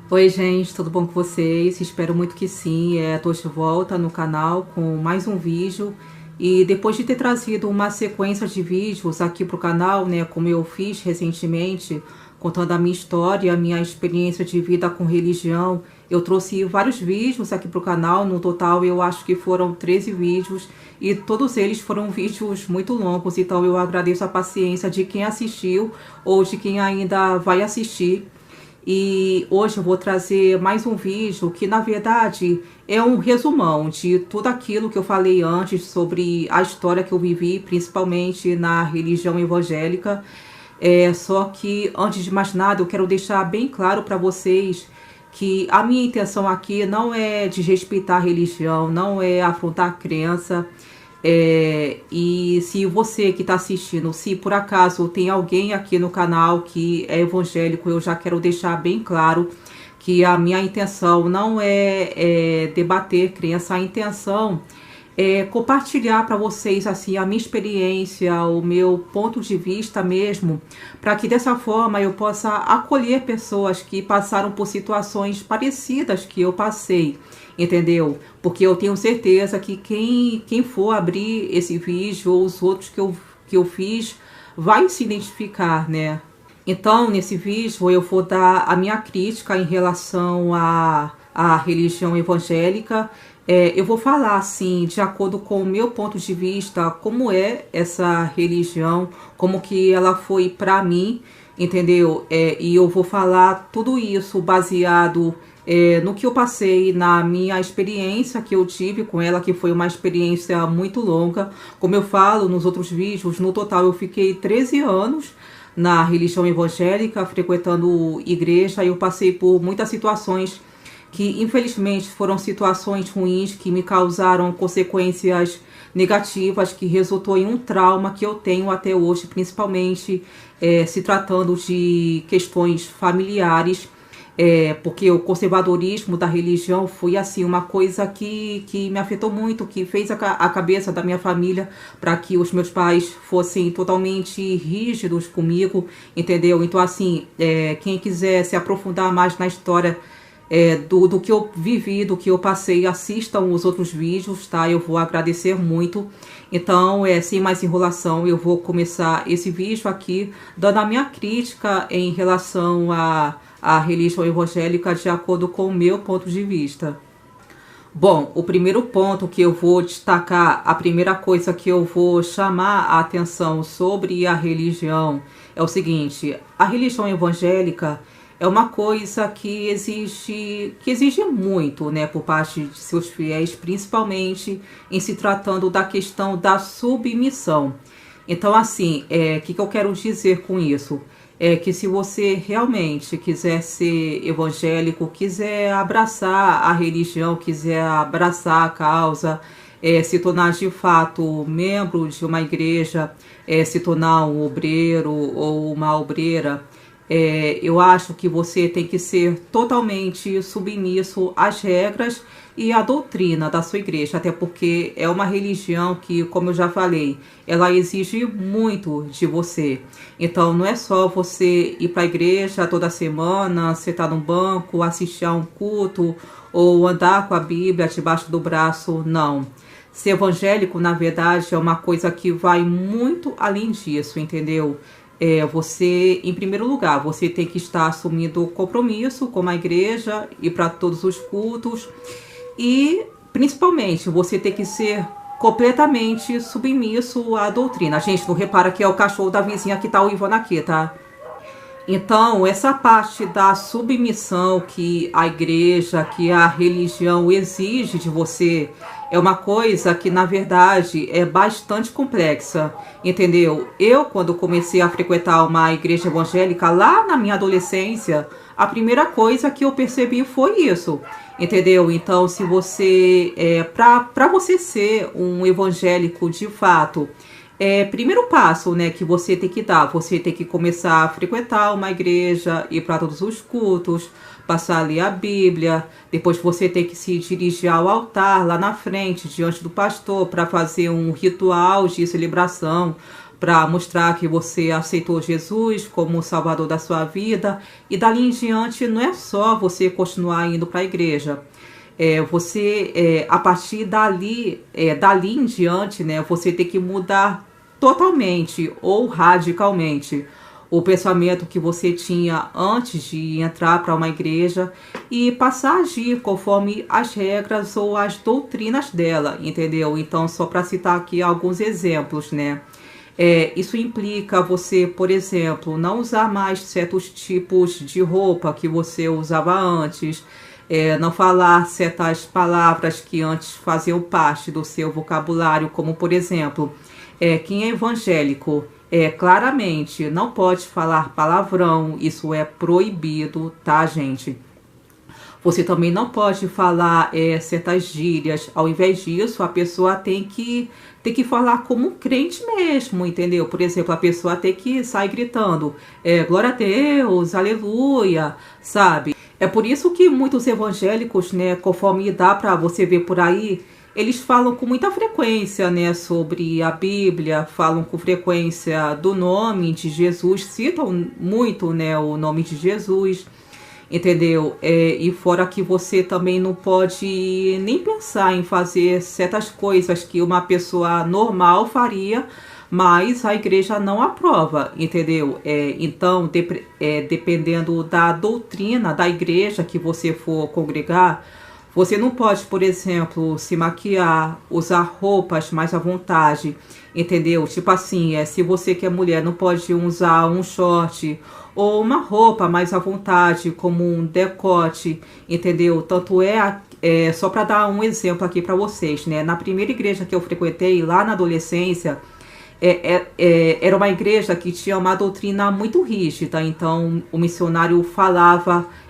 Oi, gente, tudo bom com vocês? Espero muito que sim. Tô de volta no canal com mais um vídeo. E depois de ter trazido uma sequência de vídeos aqui pro canal, né, como eu fiz recentemente, contando a minha história, a minha experiência de vida com religião, eu trouxe vários vídeos aqui pro canal. No total, eu acho que foram 13 vídeos e todos eles foram vídeos muito longos. Então, eu agradeço a paciência de quem assistiu ou de quem ainda vai assistir. E hoje eu vou trazer mais um vídeo que, na verdade, é um resumão de tudo aquilo que eu falei antes sobre a história que eu vivi, principalmente na religião evangélica. Só que, antes de mais nada, eu quero deixar bem claro para vocês que a minha intenção aqui não é desrespeitar a religião, não é afrontar a crença. E se você que está assistindo, se por acaso tem alguém aqui no canal que é evangélico, eu já quero deixar bem claro que a minha intenção não é debater crença, a intenção é compartilhar para vocês assim a minha experiência, o meu ponto de vista mesmo, para que dessa forma eu possa acolher pessoas que passaram por situações parecidas que eu passei, entendeu? Porque eu tenho certeza que quem for abrir esse vídeo ou os outros que eu fiz vai se identificar, né? Então, nesse vídeo eu vou dar a minha crítica em relação à religião evangélica. Eu vou falar assim, de acordo com o meu ponto de vista, como é essa religião, como que ela foi para mim, entendeu? E eu vou falar tudo isso baseado no que eu passei, na minha experiência que eu tive com ela, que foi uma experiência muito longa. Como eu falo nos outros vídeos, no total eu fiquei 13 anos na religião evangélica, frequentando igreja. Eu passei por muitas situações que infelizmente foram situações ruins que me causaram consequências negativas, que resultou em um trauma que eu tenho até hoje, principalmente se tratando de questões familiares. Porque o conservadorismo da religião foi assim uma coisa que me afetou muito, que fez a cabeça da minha família para que os meus pais fossem totalmente rígidos comigo, entendeu? Então assim, quem quiser se aprofundar mais na história do que eu vivi, do que eu passei, assistam os outros vídeos, tá? Eu vou agradecer muito. Então, sem mais enrolação, eu vou começar esse vídeo aqui dando a minha crítica em relação à religião evangélica de acordo com o meu ponto de vista. Bom, o primeiro ponto que eu vou destacar, a primeira coisa que eu vou chamar a atenção sobre a religião é o seguinte: a religião evangélica é uma coisa que exige muito, né, por parte de seus fiéis, principalmente em se tratando da questão da submissão. Então, assim, que eu quero dizer com isso? É que se você realmente quiser ser evangélico, quiser abraçar a religião, quiser abraçar a causa, se tornar de fato membro de uma igreja, se tornar um obreiro ou uma obreira, eu acho que você tem que ser totalmente submisso às regras e à doutrina da sua igreja, até porque é uma religião que, como eu já falei, ela exige muito de você. Então não é só você ir para a igreja toda semana, sentar num banco, assistir a um culto ou andar com a Bíblia debaixo do braço, não. Ser evangélico, na verdade, é uma coisa que vai muito além disso, entendeu? Você, em primeiro lugar, você tem que estar assumindo compromisso com a igreja e para todos os cultos. E, principalmente, você tem que ser completamente submisso à doutrina. Gente, não repara que é o cachorro da vizinha que tá uivando aqui, tá? Então, essa parte da submissão que a igreja, que a religião exige de você, é uma coisa que, na verdade, é bastante complexa, entendeu? Eu, quando comecei a frequentar uma igreja evangélica, lá na minha adolescência, a primeira coisa que eu percebi foi isso, entendeu? Então, se você, para você ser um evangélico de fato, primeiro passo, né, que você tem que dar, você tem que começar a frequentar uma igreja, ir para todos os cultos, passar a ler a Bíblia, depois você tem que se dirigir ao altar lá na frente, diante do pastor, para fazer um ritual de celebração, para mostrar que você aceitou Jesus como o Salvador da sua vida. E dali em diante não é só você continuar indo para a igreja. A partir dali em diante, né, você tem que mudar totalmente ou radicalmente o pensamento que você tinha antes de entrar para uma igreja e passar a agir conforme as regras ou as doutrinas dela, entendeu? Então, só para citar aqui alguns exemplos, né? Isso implica você, por exemplo, não usar mais certos tipos de roupa que você usava antes, não falar certas palavras que antes faziam parte do seu vocabulário, como, por exemplo, quem é evangélico claramente não pode falar palavrão, isso é proibido, tá, gente? Você também não pode falar certas gírias. Ao invés disso, a pessoa tem que falar como um crente mesmo, entendeu? Por exemplo, a pessoa tem que sair gritando glória a Deus, aleluia, sabe? É por isso que muitos evangélicos, né, conforme dá para você ver por aí, eles falam com muita frequência, né, sobre a Bíblia, falam com frequência do nome de Jesus, citam muito, né, o nome de Jesus, entendeu? E fora que você também não pode nem pensar em fazer certas coisas que uma pessoa normal faria, mas a igreja não aprova, entendeu? Então, dependendo da doutrina da igreja que você for congregar, você não pode, por exemplo, se maquiar, usar roupas mais à vontade, entendeu? Tipo assim, se você que é mulher não pode usar um short ou uma roupa mais à vontade, como um decote, entendeu? Tanto só para dar um exemplo aqui para vocês, né? Na primeira igreja que eu frequentei, lá na adolescência, era uma igreja que tinha uma doutrina muito rígida, então o missionário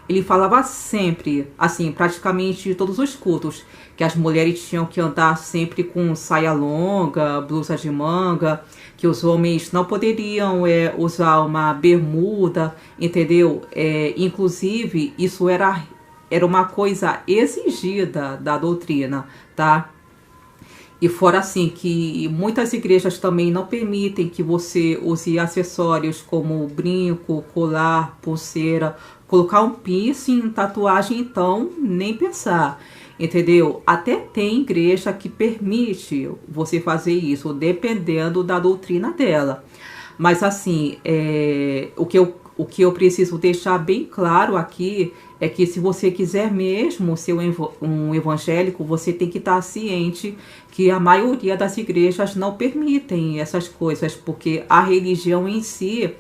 ele falava sempre, assim, praticamente todos os cultos, que as mulheres tinham que andar sempre com saia longa, blusa de manga, que os homens não poderiam usar uma bermuda, entendeu? Inclusive, isso era uma coisa exigida da doutrina, tá? E fora assim que muitas igrejas também não permitem que você use acessórios como brinco, colar, pulseira, colocar um piercing, tatuagem, então nem pensar, entendeu? Até tem igreja que permite você fazer isso, dependendo da doutrina dela. Mas assim, o que eu preciso deixar bem claro aqui é que se você quiser mesmo ser um evangélico, você tem que estar ciente que a maioria das igrejas não permitem essas coisas, porque a religião em si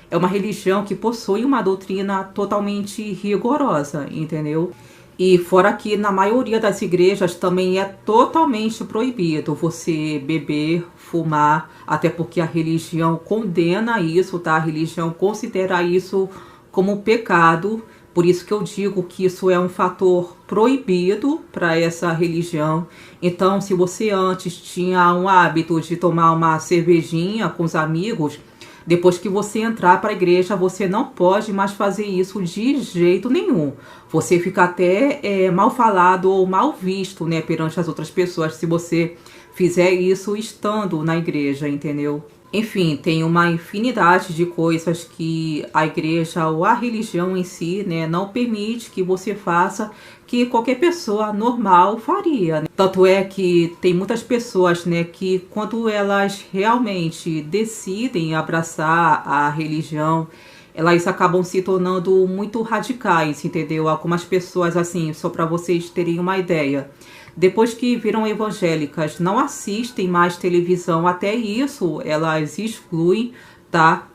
é uma religião que possui uma doutrina totalmente rigorosa, entendeu? E fora que na maioria das igrejas também é totalmente proibido você beber, fumar, até porque a religião condena isso, tá? A religião considera isso como pecado. Por isso que eu digo que isso é um fator proibido para essa religião. Então, se você antes tinha um hábito de tomar uma cervejinha com os amigos, depois que você entrar para a igreja, você não pode mais fazer isso de jeito nenhum. Você fica até mal falado ou mal visto, né, perante as outras pessoas se você fizer isso estando na igreja, entendeu? Enfim, tem uma infinidade de coisas que a igreja ou a religião em si, né, não permite que você faça, que qualquer pessoa normal faria, né? Tanto é que tem muitas pessoas, né, que quando elas realmente decidem abraçar a religião, elas acabam se tornando muito radicais, entendeu? Algumas pessoas, assim, só para vocês terem uma ideia, depois que viram evangélicas, não assistem mais televisão, até isso elas excluem, tá?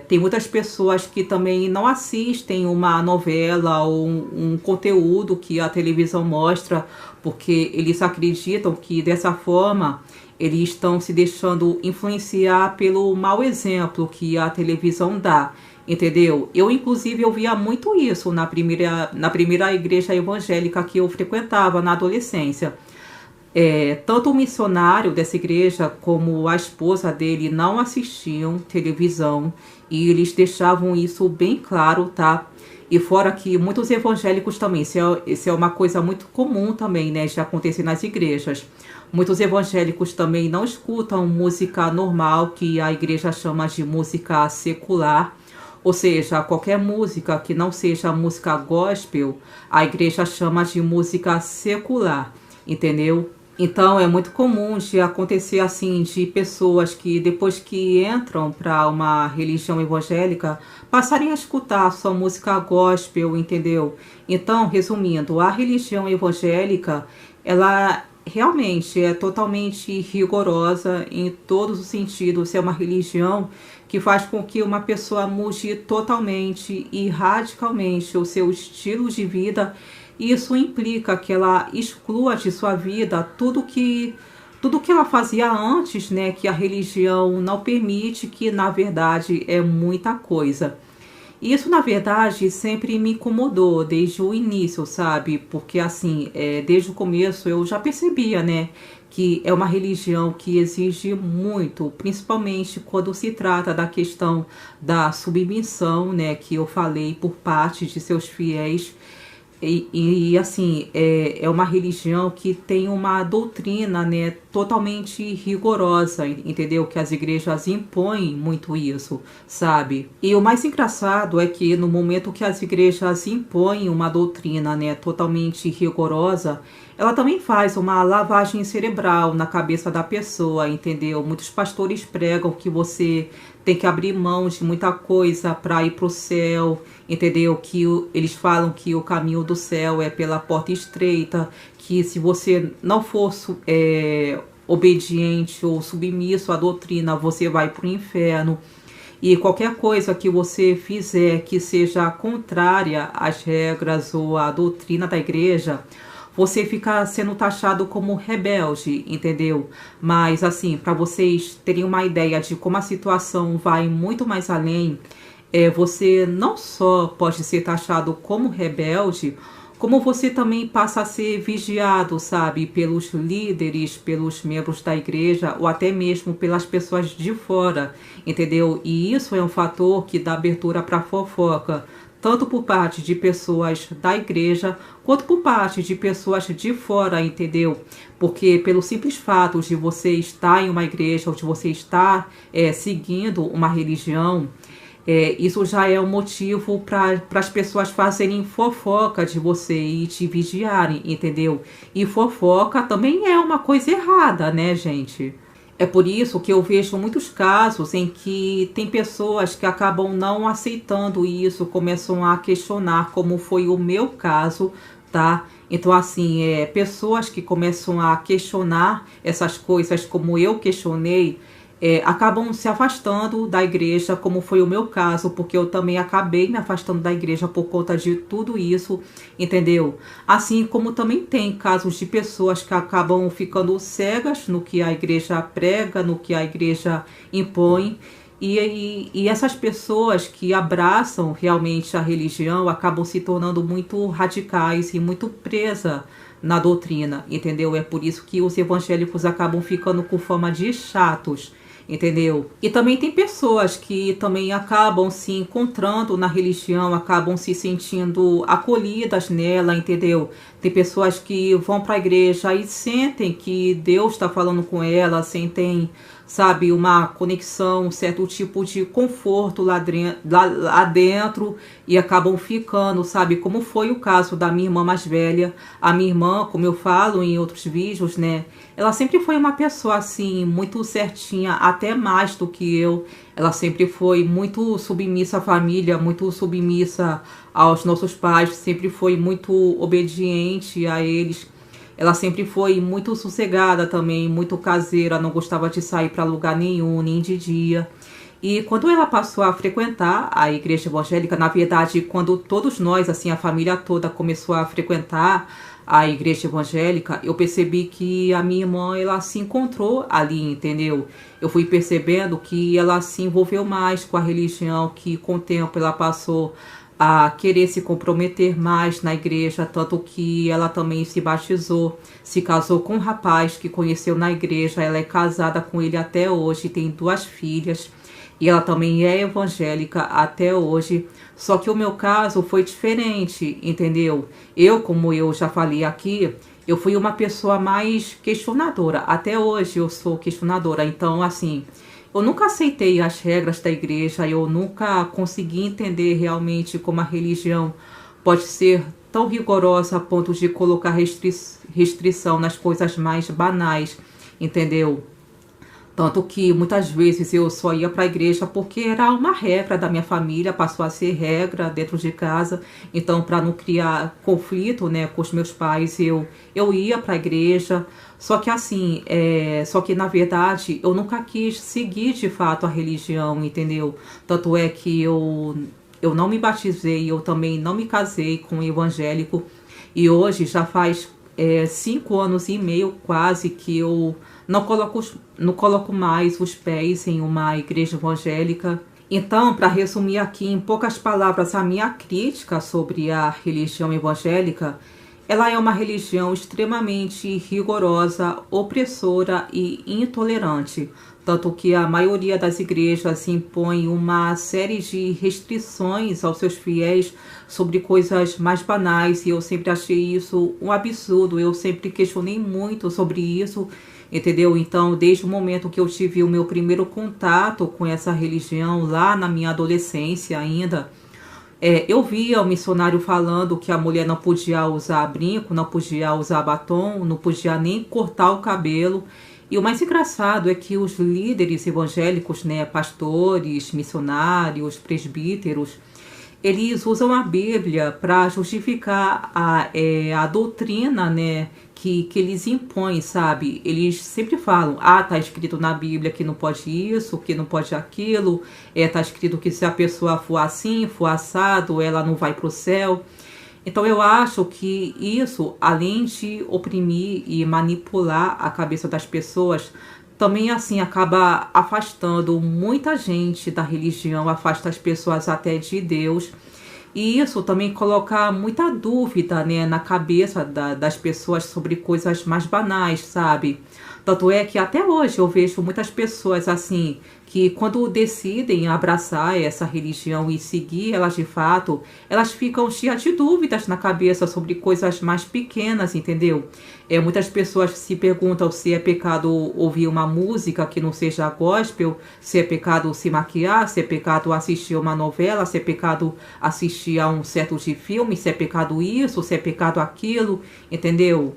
Tem muitas pessoas que também não assistem uma novela ou um conteúdo que a televisão mostra, porque eles acreditam que dessa forma eles estão se deixando influenciar pelo mau exemplo que a televisão dá. Entendeu? Eu, inclusive, eu via muito isso na primeira igreja evangélica que eu frequentava na adolescência. Tanto o missionário dessa igreja como a esposa dele não assistiam televisão e eles deixavam isso bem claro, tá? E fora que muitos evangélicos também, isso é uma coisa muito comum também, né, de acontecer nas igrejas. Muitos evangélicos também não escutam música normal, que a igreja chama de música secular. Ou seja, qualquer música que não seja música gospel, a igreja chama de música secular, entendeu? Então é muito comum de acontecer assim, de pessoas que depois que entram para uma religião evangélica, passarem a escutar só música gospel, entendeu? Então, resumindo, a religião evangélica, ela realmente é totalmente rigorosa em todos os sentidos. É uma religião que faz com que uma pessoa mude totalmente e radicalmente o seu estilo de vida. Isso implica que ela exclua de sua vida tudo que ela fazia antes, né, que a religião não permite, que na verdade é muita coisa. Isso, na verdade, sempre me incomodou desde o início, sabe? Porque, assim, desde o começo eu já percebia, né? Que é uma religião que exige muito, principalmente quando se trata da questão da submissão, né? Que eu falei por parte de seus fiéis. Assim, é uma religião que tem uma doutrina, né, totalmente rigorosa, entendeu? Que as igrejas impõem muito isso, sabe? E o mais engraçado é que no momento que as igrejas impõem uma doutrina, né, totalmente rigorosa, ela também faz uma lavagem cerebral na cabeça da pessoa, entendeu? Muitos pastores pregam que você tem que abrir mão de muita coisa para ir para o céu, entendeu? Que eles falam que o caminho do céu é pela porta estreita, que se você não for obediente ou submisso à doutrina, você vai para o inferno. E qualquer coisa que você fizer que seja contrária às regras ou à doutrina da igreja, você fica sendo taxado como rebelde, entendeu? Mas assim, para vocês terem uma ideia de como a situação vai muito mais além, você não só pode ser taxado como rebelde, como você também passa a ser vigiado, sabe, pelos líderes, pelos membros da igreja ou até mesmo pelas pessoas de fora, entendeu? E isso é um fator que dá abertura para fofoca, tanto por parte de pessoas da igreja, quanto por parte de pessoas de fora, entendeu? Porque pelo simples fato de você estar em uma igreja ou de você estar seguindo uma religião, isso já é um motivo para as pessoas fazerem fofoca de você e te vigiarem, entendeu? E fofoca também é uma coisa errada, né, gente? É por isso que eu vejo muitos casos em que tem pessoas que acabam não aceitando isso, começam a questionar, como foi o meu caso, tá? Então, assim, pessoas que começam a questionar essas coisas como eu questionei, acabam se afastando da igreja, como foi o meu caso, porque eu também acabei me afastando da igreja por conta de tudo isso, entendeu? Assim como também tem casos de pessoas que acabam ficando cegas no que a igreja prega, no que a igreja impõe, e essas pessoas que abraçam realmente a religião acabam se tornando muito radicais e muito presas na doutrina, entendeu? É por isso que os evangélicos acabam ficando com fama de chatos, entendeu? E também tem pessoas que também acabam se encontrando na religião, acabam se sentindo acolhidas nela, entendeu? Tem pessoas que vão para a igreja e sentem que Deus está falando com elas, sentem, sabe, uma conexão, um certo tipo de conforto lá dentro e acabam ficando, sabe? Como foi o caso da minha irmã mais velha. A minha irmã, como eu falo em outros vídeos, né? Ela sempre foi uma pessoa, assim, muito certinha, até mais do que eu. Ela sempre foi muito submissa à família, muito submissa aos nossos pais, sempre foi muito obediente a eles. Ela sempre foi muito sossegada também, muito caseira, não gostava de sair para lugar nenhum, nem de dia. E quando ela passou a frequentar a igreja evangélica, na verdade, quando todos nós, assim, a família toda começou a frequentar a igreja evangélica, eu percebi que a minha irmã, ela se encontrou ali, entendeu? Eu fui percebendo que ela se envolveu mais com a religião, que com o tempo ela passou a querer se comprometer mais na igreja, tanto que ela também se batizou, se casou com um rapaz que conheceu na igreja, ela é casada com ele até hoje, tem 2 filhas. e ela também é evangélica até hoje. Só que o meu caso foi diferente, entendeu? Eu, como eu já falei aqui, eu fui uma pessoa mais questionadora. Até hoje eu sou questionadora. Então, assim, eu nunca aceitei as regras da igreja, eu nunca consegui entender realmente como a religião pode ser tão rigorosa a ponto de colocar restrição nas coisas mais banais, entendeu? Tanto que muitas vezes eu só ia para a igreja porque era uma regra da minha família, passou a ser regra dentro de casa. Então, para não criar conflito, né, com os meus pais, eu ia para a igreja. Só que assim, só que na verdade eu nunca quis seguir de fato a religião, entendeu? Tanto é que eu não me batizei, eu também não me casei com um evangélico. E hoje já faz 5 anos e meio quase que eu não coloco mais os pés em uma igreja evangélica. Então, para resumir aqui em poucas palavras a minha crítica sobre a religião evangélica, ela é uma religião extremamente rigorosa, opressora e intolerante, tanto que a maioria das igrejas impõe uma série de restrições aos seus fiéis sobre coisas mais banais, e eu sempre achei isso um absurdo, eu sempre questionei muito sobre isso, entendeu? Então, desde o momento que eu tive o meu primeiro contato com essa religião, lá na minha adolescência ainda, eu via o missionário falando que a mulher não podia usar brinco, não podia usar batom, não podia nem cortar o cabelo. E o mais engraçado é que os líderes evangélicos, né, pastores, missionários, presbíteros, eles usam a Bíblia para justificar a doutrina, né, que eles impõem, sabe? Eles sempre falam, tá escrito na Bíblia que não pode isso, que não pode aquilo, tá escrito que se a pessoa for assim, for assado, ela não vai para o céu. Então eu acho que isso, além de oprimir e manipular a cabeça das pessoas, também assim acaba afastando muita gente da religião, afasta as pessoas até de Deus. E isso também coloca muita dúvida, né, na cabeça das pessoas sobre coisas mais banais, sabe? Tanto é que até hoje eu vejo muitas pessoas assim, que quando decidem abraçar essa religião e seguir elas de fato, elas ficam cheias de dúvidas na cabeça sobre coisas mais pequenas, entendeu? Muitas pessoas se perguntam se é pecado ouvir uma música que não seja gospel, se é pecado se maquiar, se é pecado assistir uma novela, se é pecado assistir a um certo de filme, se é pecado isso, se é pecado aquilo, entendeu?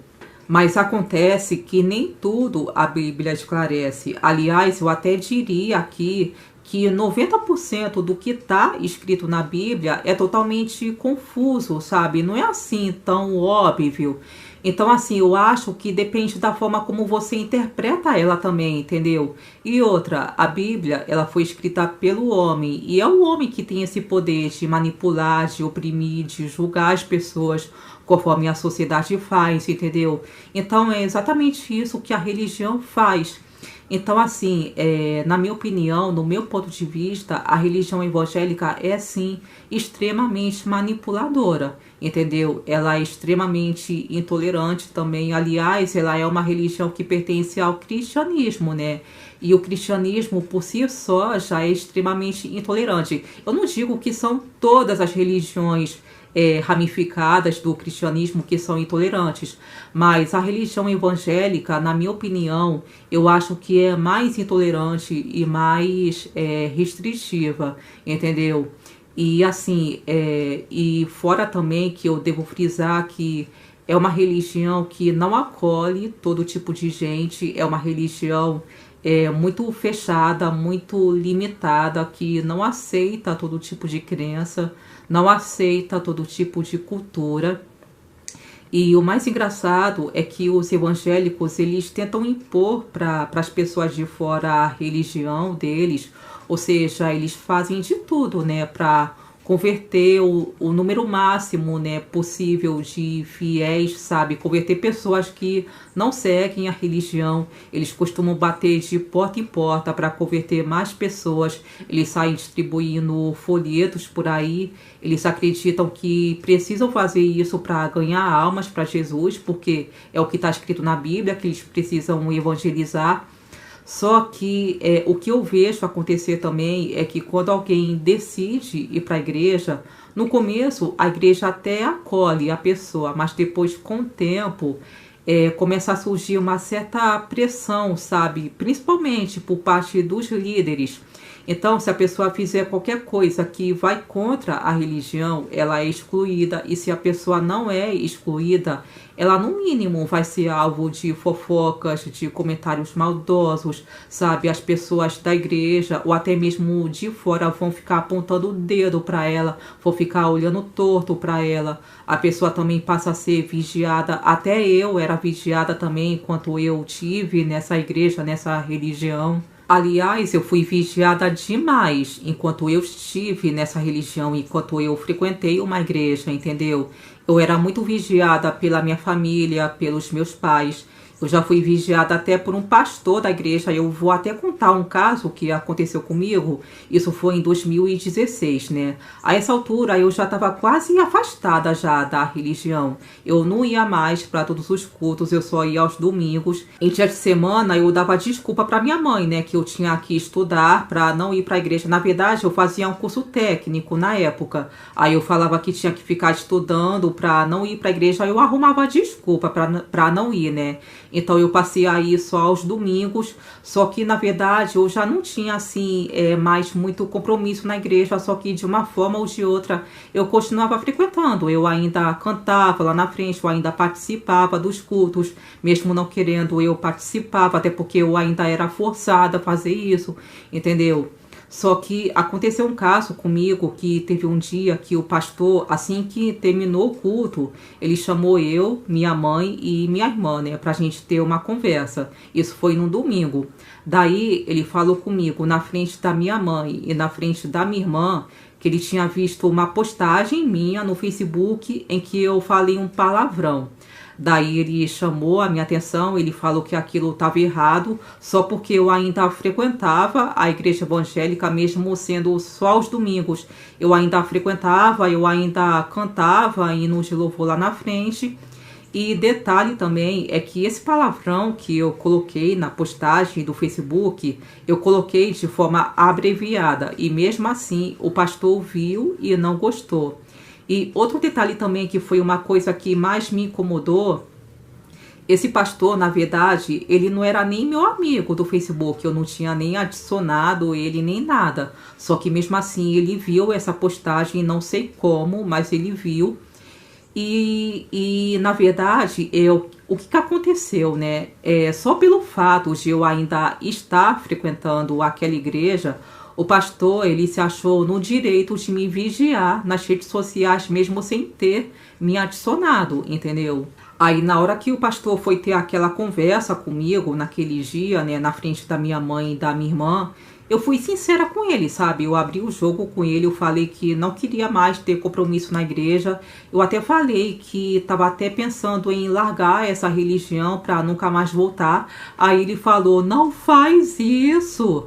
Mas acontece que nem tudo a Bíblia esclarece. Aliás, eu até diria aqui que 90% do que está escrito na Bíblia é totalmente confuso, sabe? Não é assim tão óbvio. Então, assim, eu acho que depende da forma como você interpreta ela também, entendeu? E outra, a Bíblia, ela foi escrita pelo homem, e é o homem que tem esse poder de manipular, de oprimir, de julgar as pessoas conforme a sociedade faz, entendeu? Então, é exatamente isso que a religião faz. Então, assim, na minha opinião, no meu ponto de vista, a religião evangélica é, sim, extremamente manipuladora, entendeu? Ela é extremamente intolerante também. Aliás, ela é uma religião que pertence ao cristianismo, né? E o cristianismo, por si só, já é extremamente intolerante. Eu não digo que são todas as religiões ramificadas do cristianismo que são intolerantes, mas a religião evangélica, na minha opinião, eu acho que é mais intolerante e mais restritiva, entendeu? E assim, e fora também que eu devo frisar que é uma religião que não acolhe todo tipo de gente, é uma religião muito fechada, muito limitada, que não aceita todo tipo de crença, não aceita todo tipo de cultura. E o mais engraçado é que os evangélicos, eles tentam impor para as pessoas de fora a religião deles, ou seja, eles fazem de tudo, né, para converter o número máximo, né, possível de fiéis, sabe? Converter pessoas que não seguem a religião. Eles costumam bater de porta em porta para converter mais pessoas. Eles saem distribuindo folhetos por aí. Eles acreditam que precisam fazer isso para ganhar almas para Jesus, porque é o que está escrito na Bíblia, que eles precisam evangelizar. Só que o que eu vejo acontecer também é que quando alguém decide ir para a igreja, no começo a igreja até acolhe a pessoa, mas depois com o tempo começa a surgir uma certa pressão, sabe? Principalmente por parte dos líderes. Então, se a pessoa fizer qualquer coisa que vai contra a religião, ela é excluída. E se a pessoa não é excluída, ela no mínimo vai ser alvo de fofocas, de comentários maldosos, sabe? As pessoas da igreja ou até mesmo de fora vão ficar apontando o dedo para ela, vão ficar olhando torto para ela. A pessoa também passa a ser vigiada. Até eu era vigiada também enquanto eu tive nessa igreja, nessa religião. Aliás, eu fui vigiada demais enquanto eu estive nessa religião, enquanto eu frequentei uma igreja, entendeu? Eu era muito vigiada pela minha família, pelos meus pais. Eu já fui vigiada até por um pastor da igreja. Eu vou até contar um caso que aconteceu comigo. Isso foi em 2016, né? A essa altura eu já estava quase afastada já da religião. Eu não ia mais para todos os cultos, eu só ia aos domingos. Em dia de semana eu dava desculpa para minha mãe, né? Que eu tinha que estudar para não ir para a igreja. Na verdade, eu fazia um curso técnico na época. Aí eu falava que tinha que ficar estudando para não ir para a igreja. Aí eu arrumava desculpa para não ir, né? Então eu passei a ir só aos domingos, só que na verdade eu já não tinha assim mais muito compromisso na igreja, só que de uma forma ou de outra eu continuava frequentando, eu ainda cantava lá na frente, eu ainda participava dos cultos, mesmo não querendo eu participava, até porque eu ainda era forçada a fazer isso, entendeu? Só que aconteceu um caso comigo que teve um dia que o pastor, assim que terminou o culto, ele chamou eu, minha mãe e minha irmã, né, pra gente ter uma conversa. Isso foi no domingo. Daí ele falou comigo na frente da minha mãe e na frente da minha irmã que ele tinha visto uma postagem minha no Facebook em que eu falei um palavrão. Daí ele chamou a minha atenção, ele falou que aquilo estava errado, só porque eu ainda frequentava a igreja evangélica, mesmo sendo só aos domingos. Eu ainda frequentava, eu ainda cantava hinos de louvor lá na frente. E detalhe também é que esse palavrão que eu coloquei na postagem do Facebook, eu coloquei de forma abreviada. E mesmo assim o pastor viu e não gostou. E outro detalhe também que foi uma coisa que mais me incomodou, esse pastor, na verdade, ele não era nem meu amigo do Facebook, eu não tinha nem adicionado ele nem nada. Só que mesmo assim ele viu essa postagem, não sei como, mas ele viu. E na verdade, o que aconteceu, né? Só pelo fato de eu ainda estar frequentando aquela igreja, o pastor, ele se achou no direito de me vigiar nas redes sociais, mesmo sem ter me adicionado, entendeu? Aí, na hora que o pastor foi ter aquela conversa comigo, naquele dia, né, na frente da minha mãe e da minha irmã, eu fui sincera com ele, sabe? Eu abri o jogo com ele, eu falei que não queria mais ter compromisso na igreja. Eu até falei que estava até pensando em largar essa religião para nunca mais voltar. Aí ele falou, não faz isso.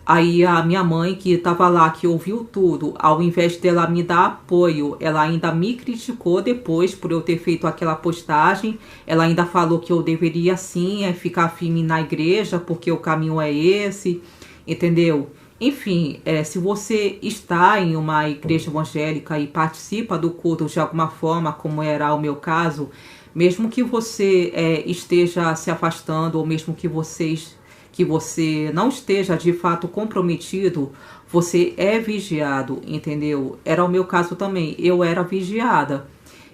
Aí a minha mãe, que estava lá, que ouviu tudo, ao invés dela me dar apoio, ela ainda me criticou depois por eu ter feito aquela postagem. Ela ainda falou que eu deveria sim ficar firme na igreja, porque o caminho é esse, entendeu? Enfim, se você está em uma igreja evangélica e participa do culto de alguma forma, como era o meu caso, mesmo que você esteja se afastando, ou mesmo que você não esteja de fato comprometido, você é vigiado, entendeu? Era o meu caso também, eu era vigiada.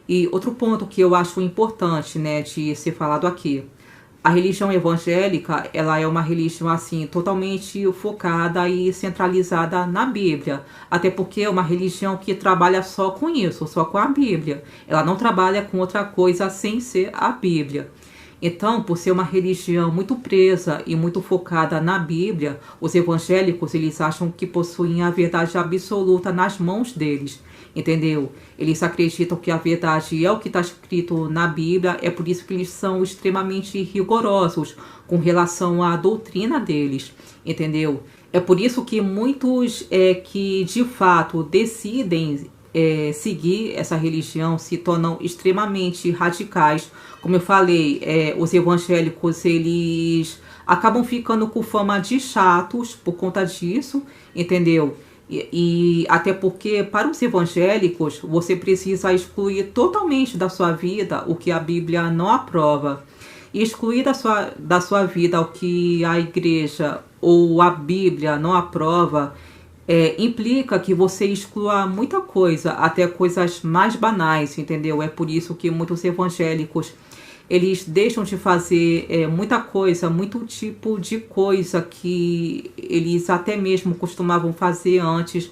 E outro ponto que eu acho importante, né, de ser falado aqui, a religião evangélica, ela é uma religião assim totalmente focada e centralizada na Bíblia, até porque é uma religião que trabalha só com isso, só com a Bíblia. Ela não trabalha com outra coisa sem ser a Bíblia. Então, por ser uma religião muito presa e muito focada na Bíblia, os evangélicos, eles acham que possuem a verdade absoluta nas mãos deles, entendeu? Eles acreditam que a verdade é o que está escrito na Bíblia, é por isso que eles são extremamente rigorosos com relação à doutrina deles, entendeu? É por isso que muitos que de fato decidem seguir essa religião se tornam extremamente radicais. Como eu falei, os evangélicos, eles acabam ficando com fama de chatos por conta disso, entendeu? E até porque, para os evangélicos, você precisa excluir totalmente da sua vida o que a Bíblia não aprova. E excluir da sua vida o que a igreja ou a Bíblia não aprova, implica que você exclua muita coisa, até coisas mais banais, entendeu? É por isso que muitos evangélicos, eles deixam de fazer muita coisa, muito tipo de coisa que eles até mesmo costumavam fazer antes.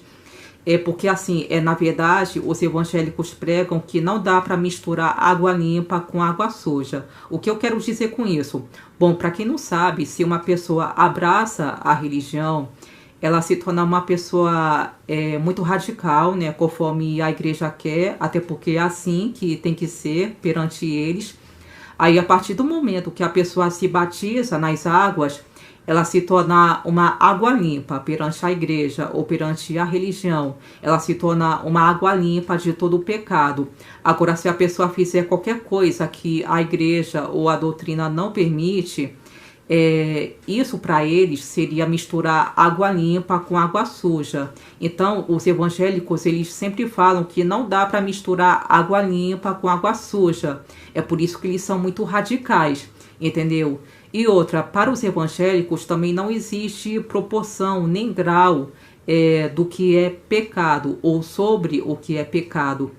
Porque assim, na verdade, os evangélicos pregam que não dá para misturar água limpa com água suja. O que eu quero dizer com isso? Bom, para quem não sabe, se uma pessoa abraça a religião, ela se torna uma pessoa muito radical, né, conforme a igreja quer, até porque é assim que tem que ser perante eles. Aí, a partir do momento que a pessoa se batiza nas águas, ela se torna uma água limpa perante a igreja ou perante a religião. Ela se torna uma água limpa de todo o pecado. Agora, se a pessoa fizer qualquer coisa que a igreja ou a doutrina não permite, isso para eles seria misturar água limpa com água suja. Então, os evangélicos, eles sempre falam que não dá para misturar água limpa com água suja. É por isso que eles são muito radicais, entendeu? E outra, para os evangélicos também não existe proporção nem grau do que é pecado ou sobre o que é pecado.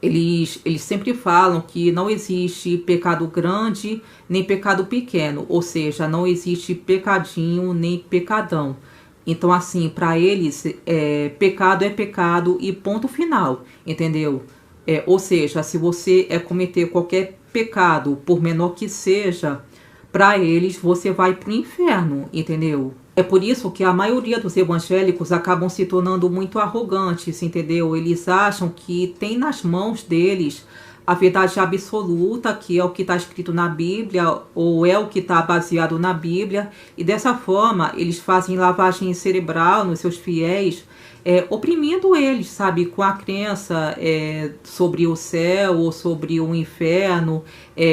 Eles sempre falam que não existe pecado grande nem pecado pequeno, ou seja, não existe pecadinho nem pecadão. Então, assim, para eles, pecado é pecado e ponto final, entendeu? Ou seja, se você cometer qualquer pecado, por menor que seja, para eles você vai para o inferno, entendeu? É por isso que a maioria dos evangélicos acabam se tornando muito arrogantes, entendeu? Eles acham que tem nas mãos deles a verdade absoluta, que é o que está escrito na Bíblia, ou é o que está baseado na Bíblia, e dessa forma eles fazem lavagem cerebral nos seus fiéis, oprimindo eles, sabe, com a crença sobre o céu ou sobre o inferno,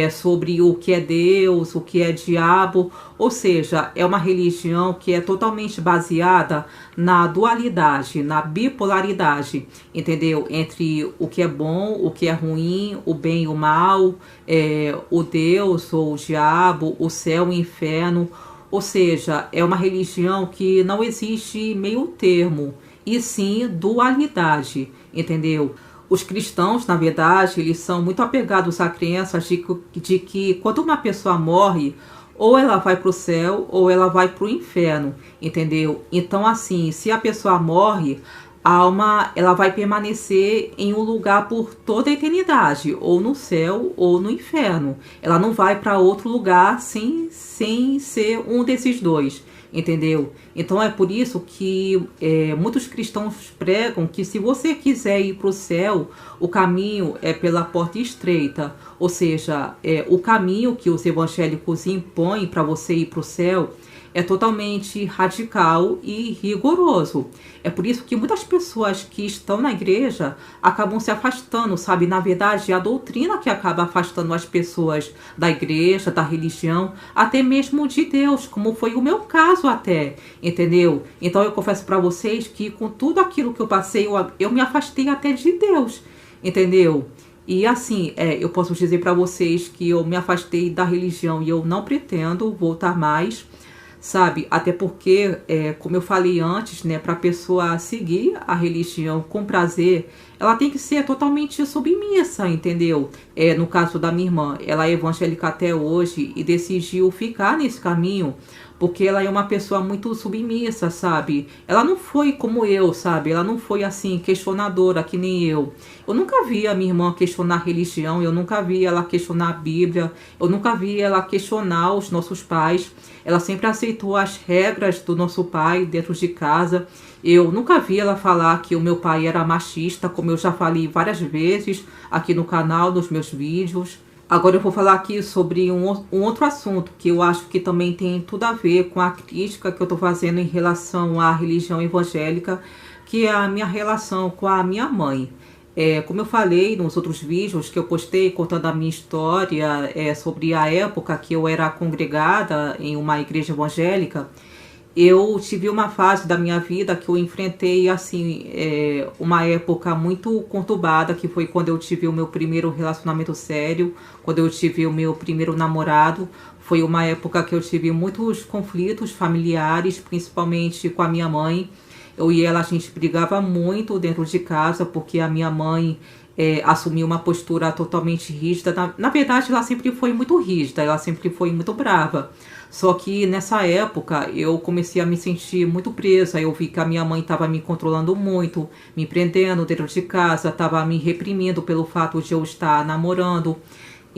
sobre o que é Deus, o que é diabo. Ou seja, é uma religião que é totalmente baseada na dualidade, na bipolaridade, entendeu? Entre o que é bom, o que é ruim, o bem e o mal, o Deus ou o diabo, o céu e o inferno. Ou seja, é uma religião que não existe meio termo, e sim dualidade, entendeu? Os cristãos, na verdade, eles são muito apegados à crença de que quando uma pessoa morre, ou ela vai para o céu ou ela vai para o inferno, entendeu? Então, assim, se a pessoa morre, a alma ela vai permanecer em um lugar por toda a eternidade, ou no céu ou no inferno. Ela não vai para outro lugar sem ser um desses dois, entendeu? Então é por isso que muitos cristãos pregam que se você quiser ir para o céu, o caminho é pela porta estreita, ou seja, o caminho que os evangélicos impõem para você ir para o céu é totalmente radical e rigoroso. É por isso que muitas pessoas que estão na igreja acabam se afastando, sabe? Na verdade, é a doutrina que acaba afastando as pessoas da igreja, da religião, até mesmo de Deus, como foi o meu caso até, entendeu? Então eu confesso para vocês que com tudo aquilo que eu passei, eu me afastei até de Deus, entendeu? E assim, eu posso dizer para vocês que eu me afastei da religião e eu não pretendo voltar mais, sabe? Até porque, como eu falei antes, né, para a pessoa seguir a religião com prazer, ela tem que ser totalmente submissa, entendeu? No caso da minha irmã, ela é evangélica até hoje e decidiu ficar nesse caminho porque ela é uma pessoa muito submissa, sabe? Ela não foi como eu, sabe? Ela não foi assim, questionadora, que nem eu. Eu nunca vi a minha irmã questionar a religião, eu nunca vi ela questionar a Bíblia, eu nunca vi ela questionar os nossos pais. Ela sempre aceitou as regras do nosso pai dentro de casa. Eu nunca vi ela falar que o meu pai era machista, como eu já falei várias vezes aqui no canal, nos meus vídeos. Agora eu vou falar aqui sobre um outro assunto que eu acho que também tem tudo a ver com a crítica que eu estou fazendo em relação à religião evangélica, que é a minha relação com a minha mãe. Como eu falei nos outros vídeos que eu postei contando a minha história sobre a época que eu era congregada em uma igreja evangélica, eu tive uma fase da minha vida que eu enfrentei assim, uma época muito conturbada, que foi quando eu tive o meu primeiro relacionamento sério, quando eu tive o meu primeiro namorado. Foi uma época que eu tive muitos conflitos familiares, principalmente com a minha mãe. Eu e ela, a gente brigava muito dentro de casa, porque a minha mãe assumiu uma postura totalmente rígida. Na verdade, ela sempre foi muito rígida, ela sempre foi muito brava. Só que nessa época eu comecei a me sentir muito presa. Eu vi que a minha mãe estava me controlando muito, me prendendo dentro de casa, estava me reprimindo pelo fato de eu estar namorando.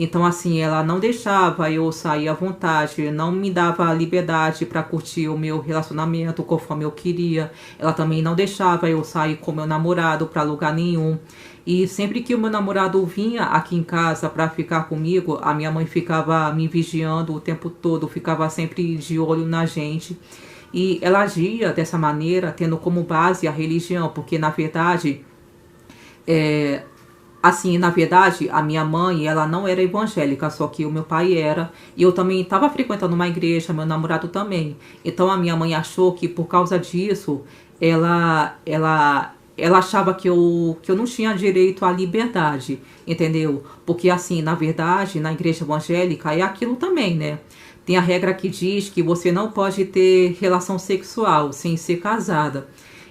Então, assim, ela não deixava eu sair à vontade, não me dava liberdade para curtir o meu relacionamento conforme eu queria. Ela também não deixava eu sair com meu namorado para lugar nenhum. E sempre que o meu namorado vinha aqui em casa para ficar comigo, a minha mãe ficava me vigiando o tempo todo, ficava sempre de olho na gente. E ela agia dessa maneira, tendo como base a religião, porque na verdade, a minha mãe, ela não era evangélica, só que o meu pai era. E eu também estava frequentando uma igreja, meu namorado também. Então a minha mãe achou que por causa disso, ela achava que eu não tinha direito à liberdade, entendeu? Porque assim, na verdade, na igreja evangélica é aquilo também, né? Tem a regra que diz que você não pode ter relação sexual sem ser casada.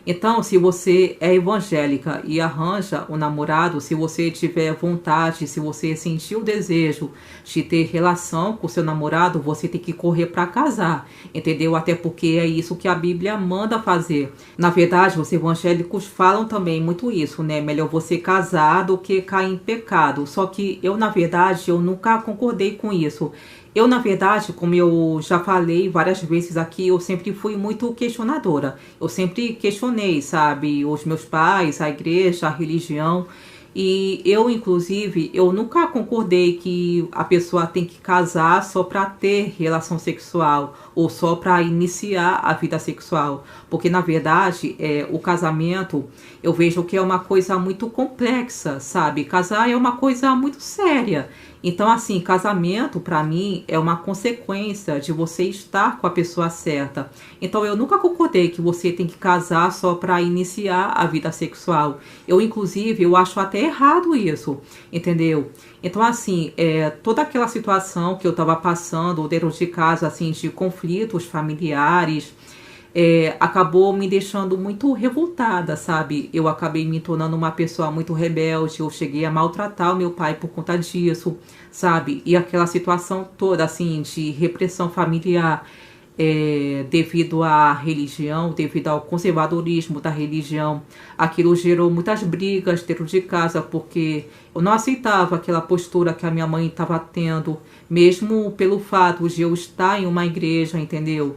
Então, se você é evangélica e arranja um namorado, se você tiver vontade, se você sentir o desejo de ter relação com seu namorado, você tem que correr para casar, entendeu? Até porque é isso que a Bíblia manda fazer. Na verdade, os evangélicos falam também muito isso, né? Melhor você casar do que cair em pecado. Só que eu, na verdade, eu nunca concordei com isso. Eu, na verdade, como eu já falei várias vezes aqui, eu sempre fui muito questionadora. Eu sempre questionei, sabe, os meus pais, a igreja, a religião. E eu, inclusive, eu nunca concordei que a pessoa tem que casar só para ter relação sexual ou só para iniciar a vida sexual. Porque, na verdade, o casamento, eu vejo que é uma coisa muito complexa, sabe? Casar é uma coisa muito séria. Então, assim, casamento, para mim, é uma consequência de você estar com a pessoa certa. Então, eu nunca concordei que você tem que casar só para iniciar a vida sexual. Eu, inclusive, eu acho até errado isso, entendeu? Então, assim, toda aquela situação que eu estava passando dentro de casa, assim, de conflitos familiares, acabou me deixando muito revoltada, sabe? Eu acabei me tornando uma pessoa muito rebelde, eu cheguei a maltratar o meu pai por conta disso, sabe? E aquela situação toda, assim, de repressão familiar, devido à religião, devido ao conservadorismo da religião, aquilo gerou muitas brigas dentro de casa, porque eu não aceitava aquela postura que a minha mãe estava tendo, mesmo pelo fato de eu estar em uma igreja, entendeu?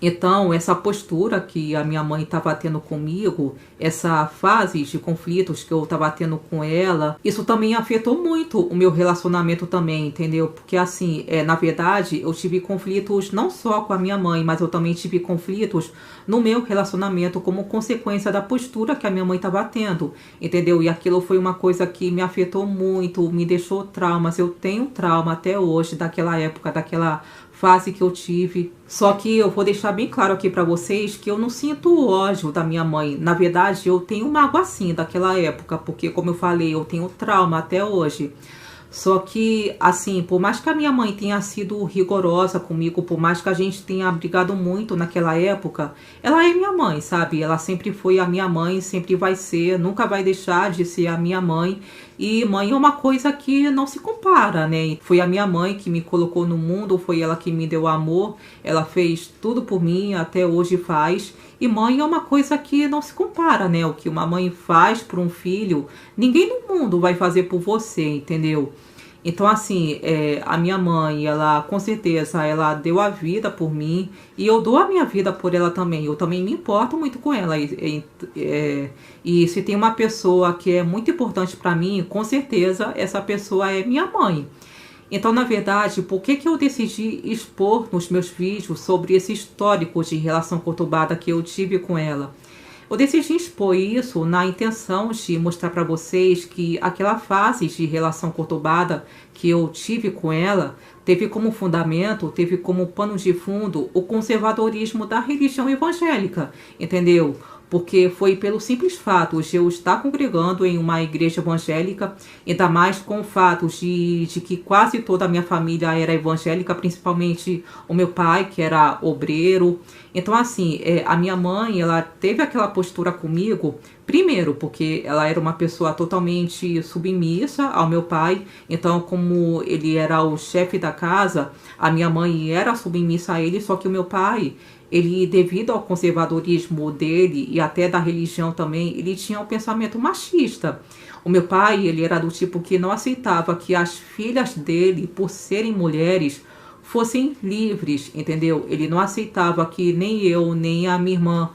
Então, essa postura que a minha mãe estava tendo comigo, essa fase de conflitos que eu estava tendo com ela, isso também afetou muito o meu relacionamento também, entendeu? Porque assim, na verdade, eu tive conflitos não só com a minha mãe, mas eu também tive conflitos no meu relacionamento como consequência da postura que a minha mãe estava tendo, entendeu? E aquilo foi uma coisa que me afetou muito, me deixou traumas. Eu tenho trauma até hoje daquela época, daquela fase que eu tive. Só que eu vou deixar bem claro aqui pra vocês que eu não sinto ódio da minha mãe. Na verdade, eu tenho mágoa sim daquela época, porque como eu falei, eu tenho trauma até hoje. Só que, assim, por mais que a minha mãe tenha sido rigorosa comigo, por mais que a gente tenha brigado muito naquela época, ela é minha mãe, sabe? Ela sempre foi a minha mãe, sempre vai ser, nunca vai deixar de ser a minha mãe. E mãe é uma coisa que não se compara, né? Foi a minha mãe que me colocou no mundo, foi ela que me deu amor, ela fez tudo por mim, até hoje faz. E mãe é uma coisa que não se compara, né? O que uma mãe faz por um filho, ninguém no mundo vai fazer por você, entendeu? Então, assim, a minha mãe, ela, com certeza, ela deu a vida por mim e eu dou a minha vida por ela também. Eu também me importo muito com ela. E se tem uma pessoa que é muito importante para mim, com certeza, essa pessoa é minha mãe. Então, na verdade, por que eu decidi expor nos meus vídeos sobre esse histórico de relação conturbada que eu tive com ela? Eu decidi expor isso na intenção de mostrar para vocês que aquela fase de relação conturbada que eu tive com ela teve como fundamento, teve como pano de fundo o conservadorismo da religião evangélica, entendeu? Porque foi pelo simples fato de eu estar congregando em uma igreja evangélica, ainda mais com o fato de que quase toda a minha família era evangélica, principalmente o meu pai, que era obreiro. Então, assim, a minha mãe, ela teve aquela postura comigo, primeiro, porque ela era uma pessoa totalmente submissa ao meu pai. Então, como ele era o chefe da casa, a minha mãe era submissa a ele, só que o meu pai, ele, devido ao conservadorismo dele e até da religião também, ele tinha um pensamento machista. O meu pai, ele era do tipo que não aceitava que as filhas dele, por serem mulheres, fossem livres, entendeu? Ele não aceitava que nem eu, nem a minha irmã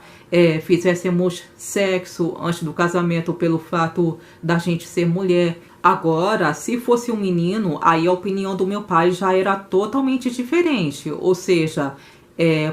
fizéssemos sexo antes do casamento pelo fato da gente ser mulher. Agora, se fosse um menino, aí a opinião do meu pai já era totalmente diferente. Ou seja,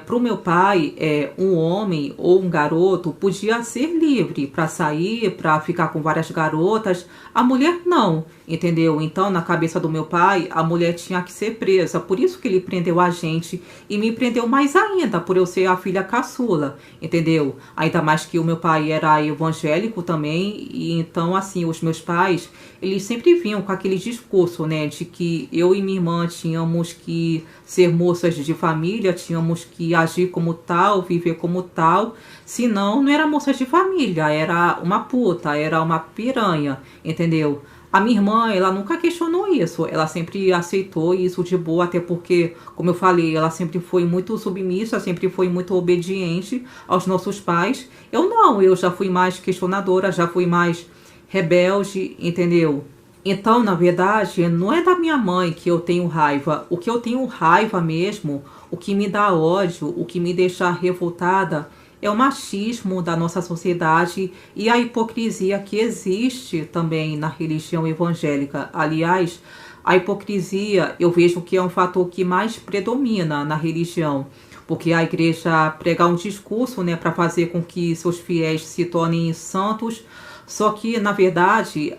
para o meu pai, um homem ou um garoto podia ser livre para sair, para ficar com várias garotas. A mulher não, entendeu? Então, na cabeça do meu pai, a mulher tinha que ser presa. Por isso que ele prendeu a gente e me prendeu mais ainda, por eu ser a filha caçula, entendeu? Ainda mais que o meu pai era evangélico também. E então, assim, os meus pais, eles sempre vinham com aquele discurso, né, de que eu e minha irmã tínhamos que ser moças de família, tínhamos que agir como tal, viver como tal. Senão, não era moça de família, era uma puta, era uma piranha, entendeu? A minha irmã, ela nunca questionou isso, ela sempre aceitou isso de boa, até porque, como eu falei, ela sempre foi muito submissa, sempre foi muito obediente aos nossos pais. Eu não, eu já fui mais questionadora, já fui mais rebelde, entendeu? Então, na verdade, não é da minha mãe que eu tenho raiva. O que eu tenho raiva mesmo, o que me dá ódio, o que me deixa revoltada, é o machismo da nossa sociedade e a hipocrisia que existe também na religião evangélica. Aliás, a hipocrisia eu vejo que é um fator que mais predomina na religião, porque a igreja prega um discurso, né, para fazer com que seus fiéis se tornem santos, só que, na verdade,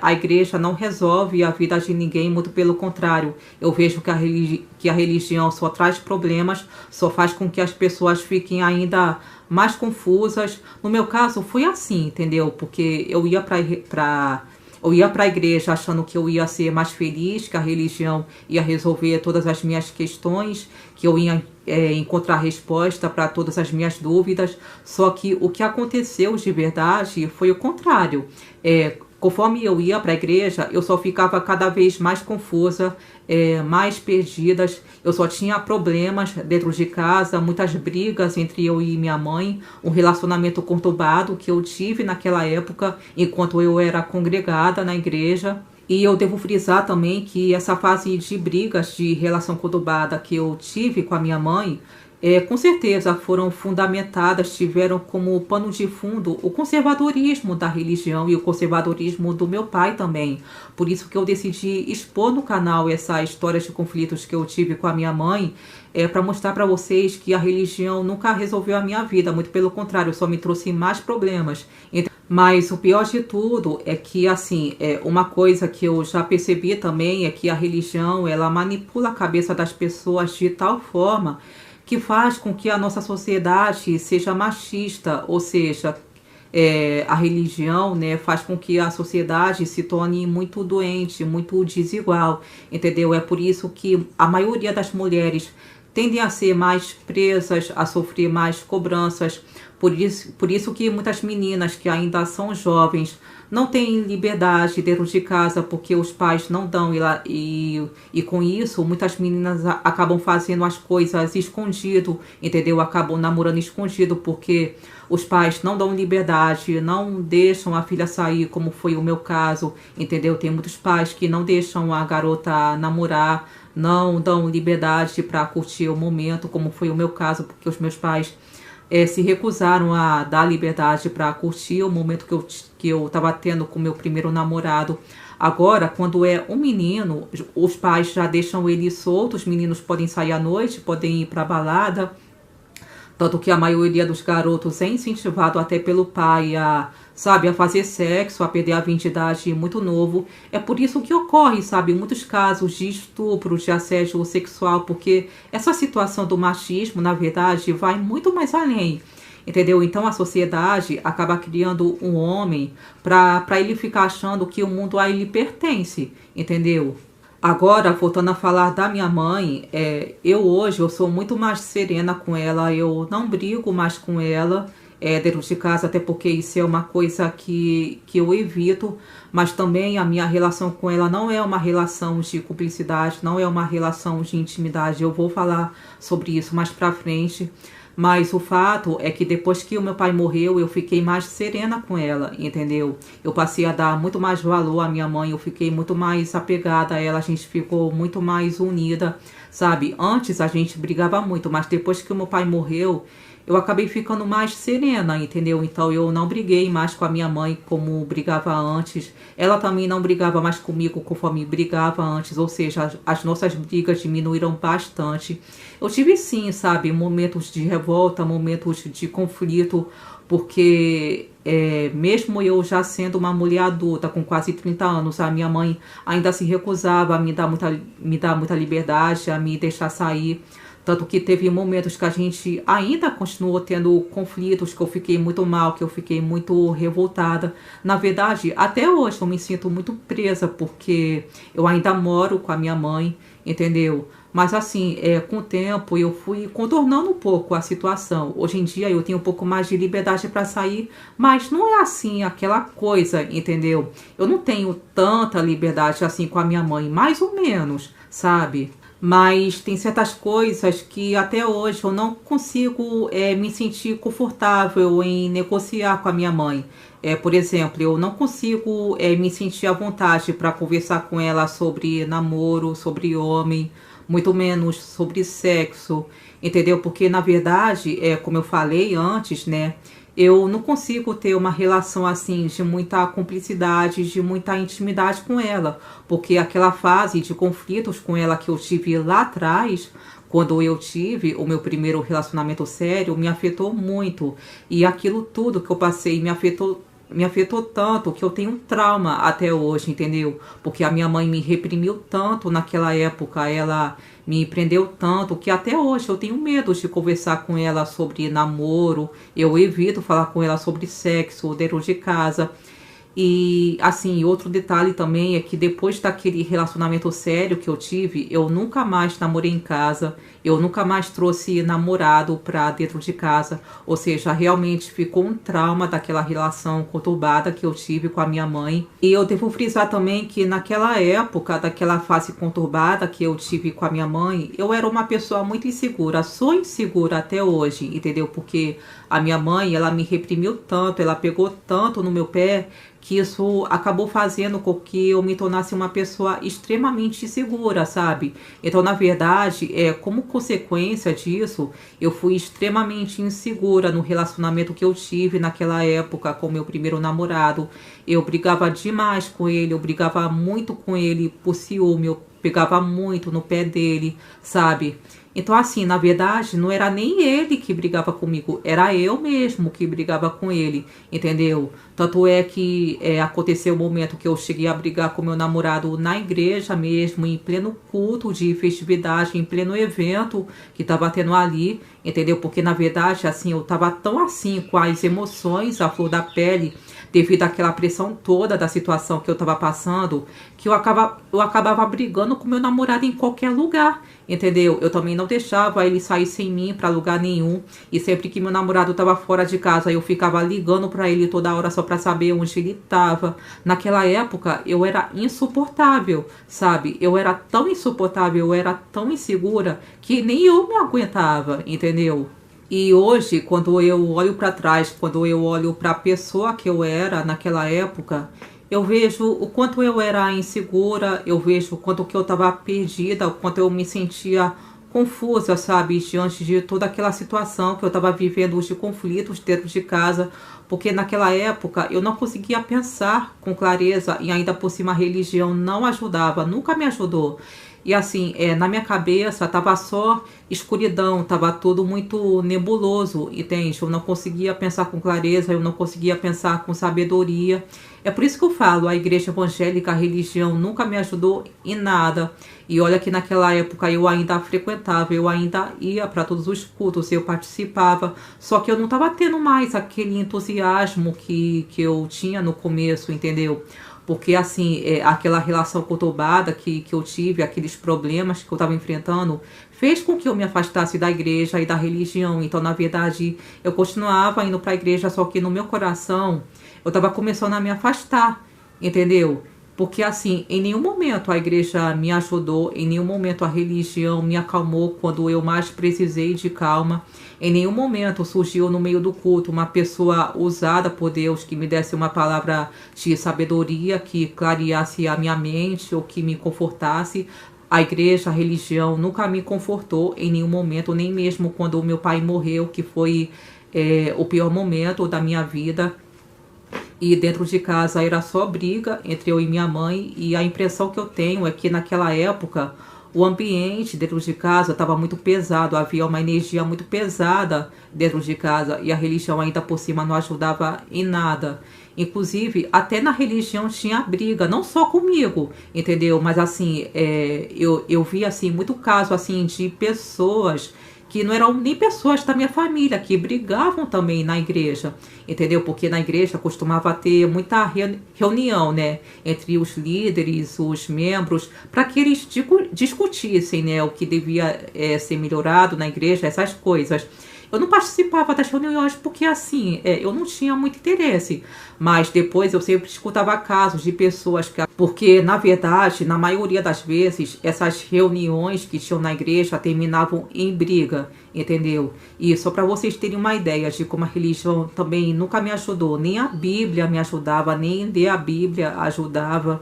a igreja não resolve a vida de ninguém, muito pelo contrário. Eu vejo que a religião só traz problemas, só faz com que as pessoas fiquem ainda mais confusas. No meu caso, foi assim, entendeu? Porque eu ia para a igreja achando que eu ia ser mais feliz, que a religião ia resolver todas as minhas questões, que eu ia encontrar resposta para todas as minhas dúvidas. Só que o que aconteceu de verdade foi o contrário. Conforme eu ia para a igreja, eu só ficava cada vez mais confusa, mais perdidas. Eu só tinha problemas dentro de casa, muitas brigas entre eu e minha mãe, um relacionamento conturbado que eu tive naquela época, enquanto eu era congregada na igreja. E eu devo frisar também que essa fase de brigas, de relação conturbada que eu tive com a minha mãe, com certeza foram fundamentadas, tiveram como pano de fundo o conservadorismo da religião e o conservadorismo do meu pai também. Por isso que eu decidi expor no canal essa história de conflitos que eu tive com a minha mãe, para mostrar para vocês que a religião nunca resolveu a minha vida, muito pelo contrário, só me trouxe mais problemas. Mas o pior de tudo é que, assim, uma coisa que eu já percebi também é que a religião, ela manipula a cabeça das pessoas de tal forma que faz com que a nossa sociedade seja machista, ou seja, a religião, né, faz com que a sociedade se torne muito doente, muito desigual, entendeu? É por isso que a maioria das mulheres tendem a ser mais presas, a sofrer mais cobranças. Por isso que muitas meninas que ainda são jovens não têm liberdade dentro de casa porque os pais não dão. E com isso, muitas meninas acabam fazendo as coisas escondido, entendeu? Acabam namorando escondido porque os pais não dão liberdade, não deixam a filha sair, como foi o meu caso, entendeu? Tem muitos pais que não deixam a garota namorar, não dão liberdade para curtir o momento, como foi o meu caso, porque os meus pais se recusaram a dar liberdade para curtir o momento que eu estava tendo com meu primeiro namorado. Agora, quando é um menino, os pais já deixam ele solto, os meninos podem sair à noite, podem ir para balada, Tanto que a maioria dos garotos é incentivado até pelo pai a, sabe, a fazer sexo, a perder a virgindade muito novo. É por isso que ocorre, sabe, muitos casos de estupro, de assédio sexual, porque essa situação do machismo, na verdade, vai muito mais além. Entendeu? Então a sociedade acaba criando um homem para ele ficar achando que o mundo a ele pertence, entendeu? Agora, voltando a falar da minha mãe, eu hoje eu sou muito mais serena com ela, eu não brigo mais com ela dentro de casa, até porque isso é uma coisa que eu evito, mas também a minha relação com ela não é uma relação de cumplicidade, não é uma relação de intimidade, eu vou falar sobre isso mais pra frente. Mas o fato é que depois que o meu pai morreu, eu fiquei mais serena com ela, entendeu? Eu passei a dar muito mais valor à minha mãe, eu fiquei muito mais apegada a ela, a gente ficou muito mais unida, sabe? Antes a gente brigava muito, mas depois que o meu pai morreu, eu acabei ficando mais serena, entendeu? Então eu não briguei mais com a minha mãe como brigava antes. Ela também não brigava mais comigo conforme brigava antes, ou seja, as nossas brigas diminuíram bastante. Eu tive sim, sabe, momentos de revolta, momentos de conflito, porque mesmo eu já sendo uma mulher adulta com quase 30 anos, a minha mãe ainda se recusava a me dar muita liberdade, a me deixar sair. Tanto que teve momentos que a gente ainda continuou tendo conflitos, que eu fiquei muito mal, que eu fiquei muito revoltada. Na verdade, até hoje eu me sinto muito presa, porque eu ainda moro com a minha mãe, entendeu? Mas assim, com o tempo eu fui contornando um pouco a situação. Hoje em dia eu tenho um pouco mais de liberdade para sair, mas não é assim aquela coisa, entendeu? Eu não tenho tanta liberdade assim com a minha mãe, mais ou menos, sabe? Mas tem certas coisas que até hoje eu não consigo me sentir confortável em negociar com a minha mãe. Por exemplo, eu não consigo me sentir à vontade para conversar com ela sobre namoro, sobre homem, muito menos sobre sexo, entendeu? Porque na verdade, como eu falei antes, né? Eu não consigo ter uma relação assim de muita cumplicidade, de muita intimidade com ela, porque aquela fase de conflitos com ela que eu tive lá atrás, quando eu tive o meu primeiro relacionamento sério, me afetou muito. E aquilo tudo que eu passei me afetou tanto que eu tenho um trauma até hoje, entendeu? Porque a minha mãe me reprimiu tanto naquela época, ela me prendeu tanto que até hoje eu tenho medo de conversar com ela sobre namoro, eu evito falar com ela sobre sexo dentro de casa. E assim, outro detalhe também é que depois daquele relacionamento sério que eu tive, eu nunca mais namorei em casa, eu nunca mais trouxe namorado pra dentro de casa, ou seja, realmente ficou um trauma daquela relação conturbada que eu tive com a minha mãe. E eu devo frisar também que naquela época, daquela fase conturbada que eu tive com a minha mãe, eu era uma pessoa muito insegura, sou insegura até hoje, entendeu? Porque a minha mãe, ela me reprimiu tanto, ela pegou tanto no meu pé, que isso acabou fazendo com que eu me tornasse uma pessoa extremamente insegura, sabe? Então, na verdade, como consequência disso, eu fui extremamente insegura no relacionamento que eu tive naquela época com meu primeiro namorado. Eu brigava demais com ele, eu brigava muito com ele por ciúme, eu pegava muito no pé dele, sabe? Então, assim, na verdade, não era nem ele que brigava comigo, era eu mesmo que brigava com ele, entendeu? Tanto é que aconteceu o momento que eu cheguei a brigar com meu namorado na igreja mesmo, em pleno culto de festividade, em pleno evento que estava tendo ali, entendeu? Porque, na verdade, assim, eu estava tão assim, com as emoções à flor da pele, devido àquela pressão toda da situação que eu estava passando, que eu acabava brigando com meu namorado em qualquer lugar, entendeu? Eu também não deixava ele sair sem mim para lugar nenhum, e sempre que meu namorado estava fora de casa, eu ficava ligando para ele toda hora só para saber onde ele estava. Naquela época, eu era insuportável, sabe? Eu era tão insuportável, eu era tão insegura, que nem eu me aguentava, entendeu? E hoje, quando eu olho para trás, quando eu olho para a pessoa que eu era naquela época, eu vejo o quanto eu era insegura, eu vejo o quanto que eu estava perdida, o quanto eu me sentia confusa, sabe, diante de toda aquela situação que eu estava vivendo de conflitos dentro de casa, porque naquela época eu não conseguia pensar com clareza e ainda por cima a religião não ajudava, nunca me ajudou. E assim, na minha cabeça tava só escuridão, tava tudo muito nebuloso, entende? Eu não conseguia pensar com clareza, eu não conseguia pensar com sabedoria. É por isso que eu falo, a igreja evangélica, a religião nunca me ajudou em nada. E olha que naquela época eu ainda frequentava, eu ainda ia para todos os cultos, eu participava. Só que eu não estava tendo mais aquele entusiasmo que eu tinha no começo, entendeu? Porque assim, aquela relação conturbada que eu tive, aqueles problemas que eu estava enfrentando, fez com que eu me afastasse da igreja e da religião. Então, na verdade, eu continuava indo para a igreja, só que no meu coração eu estava começando a me afastar, entendeu? Porque assim, em nenhum momento a igreja me ajudou, em nenhum momento a religião me acalmou quando eu mais precisei de calma. Em nenhum momento surgiu no meio do culto uma pessoa usada por Deus que me desse uma palavra de sabedoria, que clareasse a minha mente ou que me confortasse. A igreja, a religião nunca me confortou em nenhum momento, nem mesmo quando o meu pai morreu, que foi o pior momento da minha vida. E dentro de casa era só briga entre eu e minha mãe. E a impressão que eu tenho é que naquela época o ambiente dentro de casa estava muito pesado. Havia uma energia muito pesada dentro de casa. E a religião ainda por cima não ajudava em nada. Inclusive, até na religião tinha briga, não só comigo, entendeu? Mas assim, eu vi assim, muito caso assim, de pessoas que não eram nem pessoas da minha família, que brigavam também na igreja, entendeu? Porque na igreja costumava ter muita reunião, né, entre os líderes, os membros, para que eles discutissem, né, o que devia ser melhorado na igreja, essas coisas. Eu não participava das reuniões porque, assim, eu não tinha muito interesse. Mas depois eu sempre escutava casos de pessoas que... Porque, na verdade, na maioria das vezes, essas reuniões que tinham na igreja terminavam em briga, entendeu? E só para vocês terem uma ideia de como a religião também nunca me ajudou. Nem a Bíblia me ajudava, nem ler a Bíblia ajudava.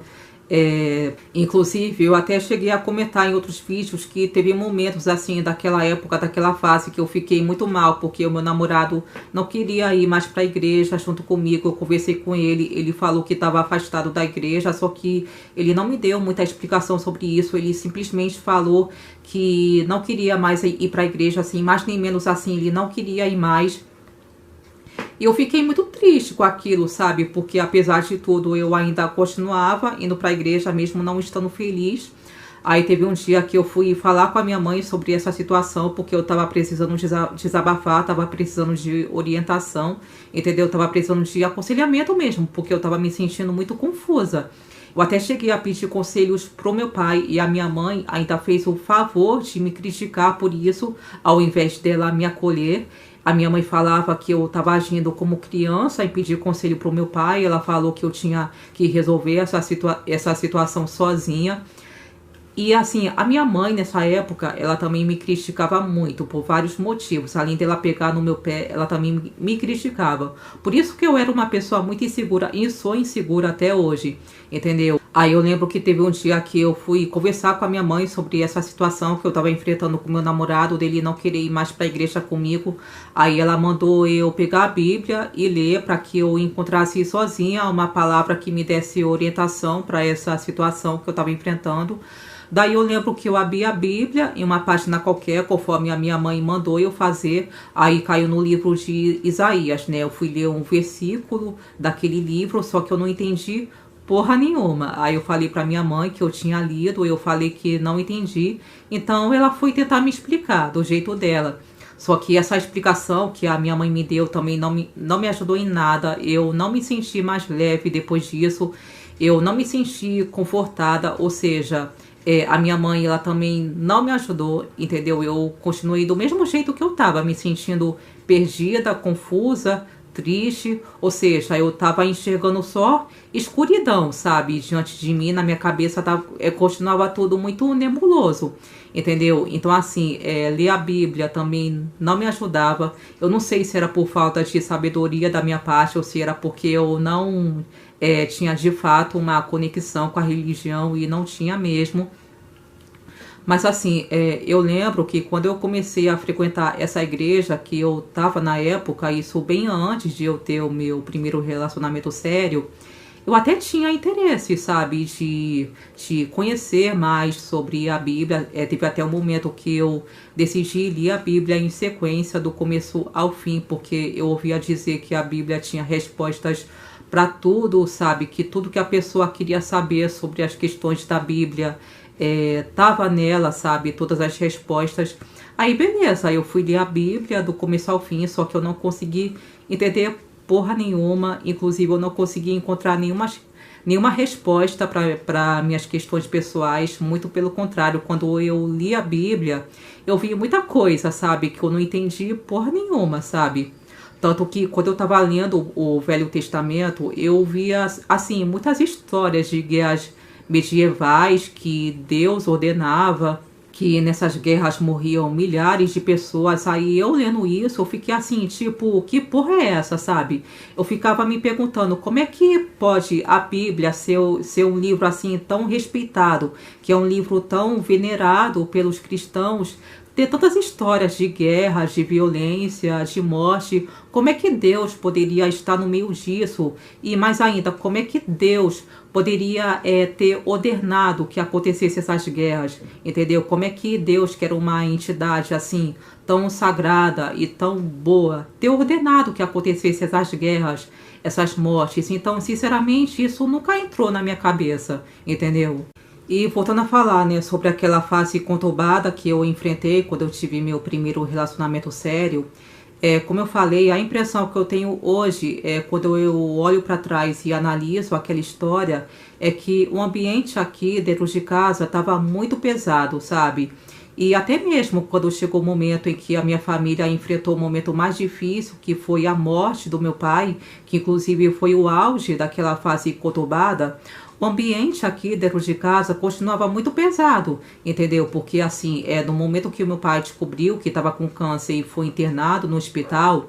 Inclusive, eu até cheguei a comentar em outros vídeos que teve momentos assim, daquela época, daquela fase, que eu fiquei muito mal, porque o meu namorado não queria ir mais para a igreja junto comigo. Eu conversei com ele, ele falou que estava afastado da igreja, só que ele não me deu muita explicação sobre isso. Ele simplesmente falou que não queria mais ir para a igreja, assim, mais nem menos assim, ele não queria ir mais. E eu fiquei muito triste com aquilo, sabe? Porque apesar de tudo, eu ainda continuava indo para a igreja, mesmo não estando feliz. Aí teve um dia que eu fui falar com a minha mãe sobre essa situação, porque eu tava precisando desabafar, tava precisando de orientação, entendeu? Eu tava precisando de aconselhamento mesmo, porque eu tava me sentindo muito confusa. Eu até cheguei a pedir conselhos pro meu pai e a minha mãe ainda fez o favor de me criticar por isso, ao invés dela me acolher. A minha mãe falava que eu estava agindo como criança e pedir conselho para o meu pai. Ela falou que eu tinha que resolver essa situação sozinha. E assim, a minha mãe nessa época, ela também me criticava muito por vários motivos. Além dela pegar no meu pé, ela também me criticava. Por isso que eu era uma pessoa muito insegura e sou insegura até hoje, entendeu? Aí eu lembro que teve um dia que eu fui conversar com a minha mãe sobre essa situação que eu tava enfrentando com meu namorado, dele não querer ir mais pra igreja comigo. Aí ela mandou eu pegar a Bíblia e ler para que eu encontrasse sozinha uma palavra que me desse orientação para essa situação que eu tava enfrentando. Daí eu lembro que eu abri a Bíblia em uma página qualquer, conforme a minha mãe mandou eu fazer. Aí caiu no livro de Isaías, né? Eu fui ler um versículo daquele livro, só que eu não entendi porra nenhuma. Aí eu falei pra minha mãe que eu tinha lido, eu falei que não entendi. Então ela foi tentar me explicar do jeito dela. Só que essa explicação que a minha mãe me deu também não me ajudou em nada. Eu não me senti mais leve depois disso. Eu não me senti confortada, ou seja... a minha mãe, ela também não me ajudou, entendeu? Eu continuei do mesmo jeito que eu tava, me sentindo perdida, confusa, triste. Ou seja, eu tava enxergando só escuridão, sabe? Diante de mim, na minha cabeça, continuava tudo muito nebuloso, entendeu? Então, assim, ler a Bíblia também não me ajudava. Eu não sei se era por falta de sabedoria da minha parte ou se era porque eu não... tinha de fato uma conexão com a religião e não tinha mesmo. Mas assim, eu lembro que quando eu comecei a frequentar essa igreja, que eu tava na época, isso bem antes de eu ter o meu primeiro relacionamento sério, eu até tinha interesse, sabe, de conhecer mais sobre a Bíblia. Teve até um momento que eu decidi ler a Bíblia em sequência, do começo ao fim, porque eu ouvia dizer que a Bíblia tinha respostas para tudo, sabe, que tudo que a pessoa queria saber sobre as questões da Bíblia tava nela, sabe, todas as respostas. Aí beleza, eu fui ler a Bíblia do começo ao fim, só que eu não consegui entender porra nenhuma. Inclusive eu não consegui encontrar nenhuma resposta para minhas questões pessoais. Muito pelo contrário, quando eu li a Bíblia, eu vi muita coisa, sabe, que eu não entendi porra nenhuma, sabe. Tanto que quando eu estava lendo o Velho Testamento, eu via, assim, muitas histórias de guerras medievais que Deus ordenava, que nessas guerras morriam milhares de pessoas. Aí eu lendo isso, eu fiquei assim, tipo, que porra é essa, sabe? Eu ficava me perguntando como é que pode a Bíblia ser um livro assim tão respeitado, que é um livro tão venerado pelos cristãos, ter tantas histórias de guerras, de violência, de morte. Como é que Deus poderia estar no meio disso? E mais ainda, como é que Deus poderia ter ordenado que acontecesse essas guerras? Entendeu? Como é que Deus, que era uma entidade assim, tão sagrada e tão boa, ter ordenado que acontecesse essas guerras, essas mortes? Então, sinceramente, isso nunca entrou na minha cabeça, entendeu? E voltando a falar, né, sobre aquela fase conturbada que eu enfrentei quando eu tive meu primeiro relacionamento sério, como eu falei, a impressão que eu tenho hoje, quando eu olho para trás e analiso aquela história, é que o ambiente aqui dentro de casa estava muito pesado, sabe? E até mesmo quando chegou o momento em que a minha família enfrentou o momento mais difícil, que foi a morte do meu pai, que inclusive foi o auge daquela fase conturbada, o ambiente aqui dentro de casa continuava muito pesado, entendeu? Porque assim, no momento que o meu pai descobriu que estava com câncer e foi internado no hospital,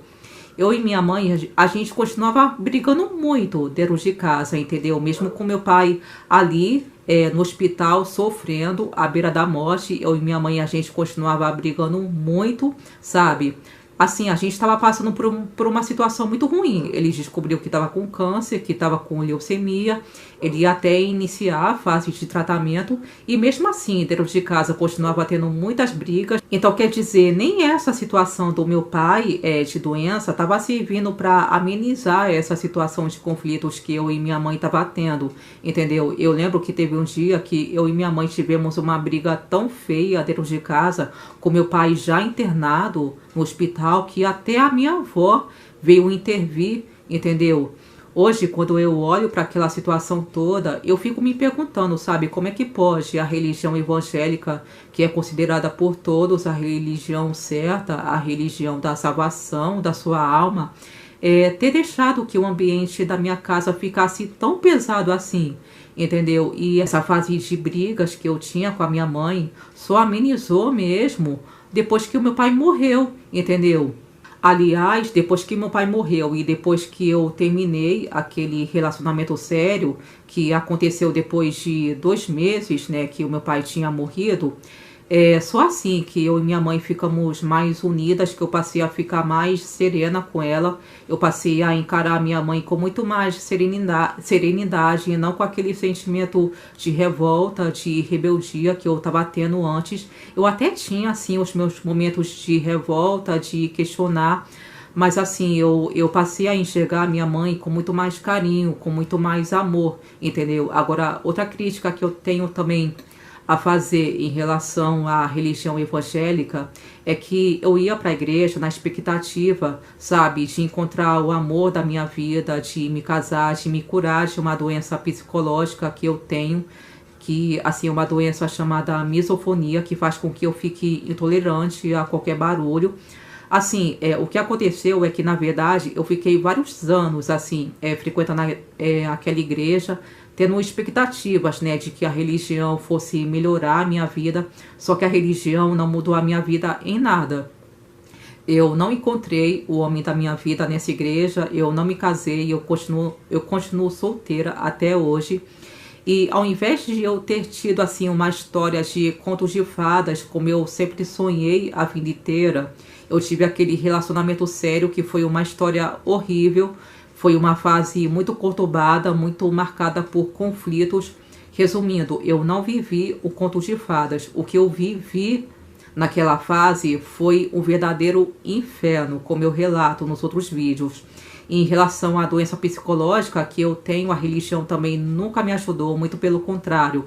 eu e minha mãe, a gente continuava brigando muito dentro de casa, entendeu? Mesmo com meu pai ali no hospital, sofrendo à beira da morte, eu e minha mãe, a gente continuava brigando muito, sabe? Assim, a gente estava passando por uma situação muito ruim. Ele descobriu que estava com câncer, que estava com leucemia. Ele ia até iniciar a fase de tratamento. E mesmo assim, dentro de casa, continuava tendo muitas brigas. Então, quer dizer, nem essa situação do meu pai de doença estava servindo para amenizar essa situação de conflitos que eu e minha mãe estava tendo, entendeu? Eu lembro que teve um dia que eu e minha mãe tivemos uma briga tão feia dentro de casa, com meu pai já internado no hospital, que até a minha avó veio intervir, entendeu? Hoje, quando eu olho para aquela situação toda, eu fico me perguntando, sabe, como é que pode a religião evangélica, que é considerada por todos a religião certa, a religião da salvação da sua alma, ter deixado que o ambiente da minha casa ficasse tão pesado assim, entendeu? E essa fase de brigas que eu tinha com a minha mãe só amenizou mesmo depois que o meu pai morreu, entendeu? Aliás, depois que meu pai morreu e depois que eu terminei aquele relacionamento sério, que aconteceu depois de 2 meses, né, que o meu pai tinha morrido, só assim que eu e minha mãe ficamos mais unidas, que eu passei a ficar mais serena com ela. Eu passei a encarar a minha mãe com muito mais serenidade e não com aquele sentimento de revolta, de rebeldia que eu estava tendo antes. Eu até tinha, assim, os meus momentos de revolta, de questionar, mas assim, eu passei a enxergar a minha mãe com muito mais carinho, com muito mais amor, entendeu? Agora, outra crítica que eu tenho também a fazer em relação à religião evangélica é que eu ia para a igreja na expectativa, sabe, de encontrar o amor da minha vida, de me casar, de me curar de uma doença psicológica que eu tenho, que assim é uma doença chamada misofonia, que faz com que eu fique intolerante a qualquer barulho. Assim, o que aconteceu é que, na verdade, eu fiquei vários anos, assim, frequentando aquela igreja, tendo expectativas, né, de que a religião fosse melhorar a minha vida, só que a religião não mudou a minha vida em nada. Eu não encontrei o homem da minha vida nessa igreja, eu não me casei, eu continuo solteira até hoje. E ao invés de eu ter tido assim uma história de contos de fadas, como eu sempre sonhei a vida inteira, eu tive aquele relacionamento sério que foi uma história horrível. foi uma fase muito conturbada, muito marcada por conflitos. Resumindo, eu não vivi o conto de fadas. O que eu vivi naquela fase foi um verdadeiro inferno, como eu relato nos outros vídeos. Em relação à doença psicológica que eu tenho, a religião também nunca me ajudou, muito pelo contrário.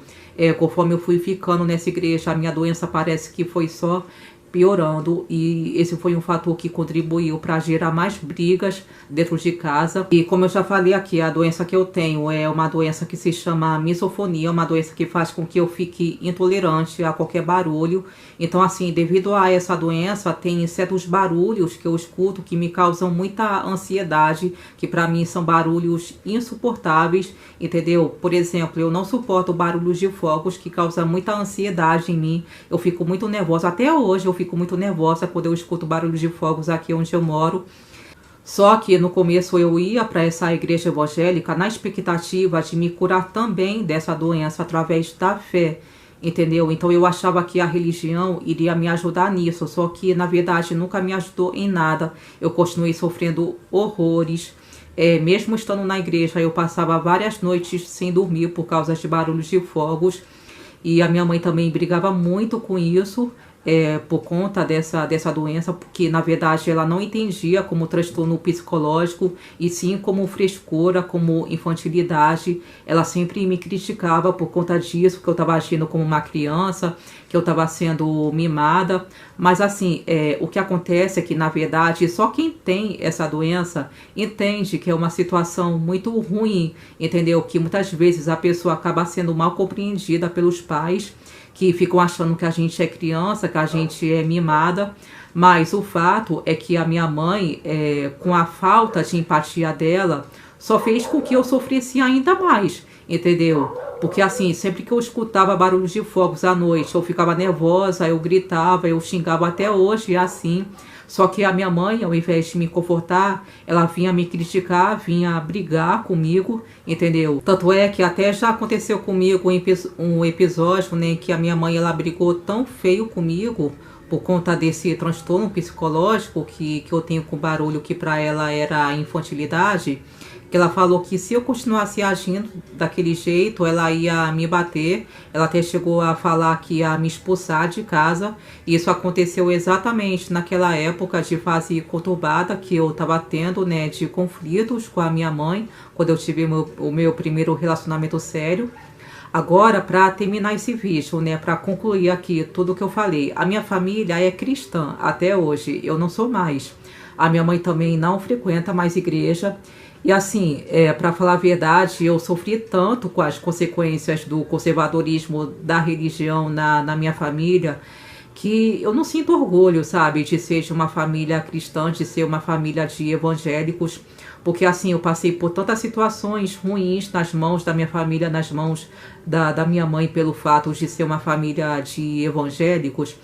Conforme eu fui ficando nessa igreja, a minha doença parece que foi só piorando, e esse foi um fator que contribuiu para gerar mais brigas dentro de casa. E como eu já falei aqui, a doença que eu tenho é uma doença que se chama misofonia, uma doença que faz com que eu fique intolerante a qualquer barulho. Então, assim, devido a essa doença, tem certos barulhos que eu escuto que me causam muita ansiedade, que para mim são barulhos insuportáveis, entendeu? Por exemplo, eu não suporto barulhos de fogos, que causam muita ansiedade em mim. Eu fico muito nervosa, até hoje eu fico muito nervosa quando eu escuto barulhos de fogos aqui onde eu moro. Só que no começo eu ia para essa igreja evangélica na expectativa de me curar também dessa doença através da fé, entendeu? Então eu achava que a religião iria me ajudar nisso, só que na verdade nunca me ajudou em nada. Eu continuei sofrendo horrores. Mesmo estando na igreja, eu passava várias noites sem dormir por causa de barulhos de fogos. E a minha mãe também brigava muito com isso, por conta dessa doença, porque na verdade ela não entendia como transtorno psicológico, e sim como frescura, como infantilidade. Ela sempre me criticava por conta disso, que eu estava agindo como uma criança, que eu estava sendo mimada. Mas assim, o que acontece é que na verdade só quem tem essa doença entende que é uma situação muito ruim, entendeu? Que muitas vezes a pessoa acaba sendo mal compreendida pelos pais, que ficam achando que a gente é criança, que a gente é mimada. Mas o fato é que a minha mãe, com a falta de empatia dela, só fez com que eu sofresse ainda mais, entendeu? Porque assim, sempre que eu escutava barulhos de fogos à noite, eu ficava nervosa, eu gritava, eu xingava, até hoje, assim. Só que a minha mãe, ao invés de me confortar, ela vinha me criticar, vinha brigar comigo, entendeu? Tanto é que até já aconteceu comigo um episódio, né, que a minha mãe, ela brigou tão feio comigo por conta desse transtorno psicológico que eu tenho com barulho, que para ela era infantilidade, que ela falou que se eu continuasse agindo daquele jeito, ela ia me bater. Ela até chegou a falar que ia me expulsar de casa. E isso aconteceu exatamente naquela época de fase conturbada que eu estava tendo, né, de conflitos com a minha mãe, quando eu tive o meu primeiro relacionamento sério. Agora, para terminar esse vídeo, né, para concluir aqui tudo que eu falei, a minha família é cristã até hoje, eu não sou mais. A minha mãe também não frequenta mais igreja. E assim, para falar a verdade, eu sofri tanto com as consequências do conservadorismo da religião na minha família, que eu não sinto orgulho, sabe, de ser de uma família cristã, de ser uma família de evangélicos, porque assim, eu passei por tantas situações ruins nas mãos da minha família, nas mãos da minha mãe, pelo fato de ser uma família de evangélicos,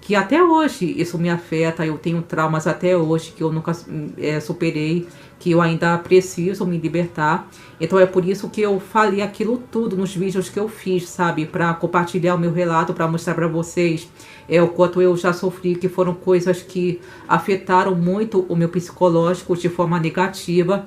que até hoje isso me afeta. Eu tenho traumas até hoje que eu nunca superei, que eu ainda preciso me libertar. Então é por isso que eu falei aquilo tudo nos vídeos que eu fiz, sabe? Para compartilhar o meu relato, para mostrar para vocês o quanto eu já sofri, que foram coisas que afetaram muito o meu psicológico de forma negativa.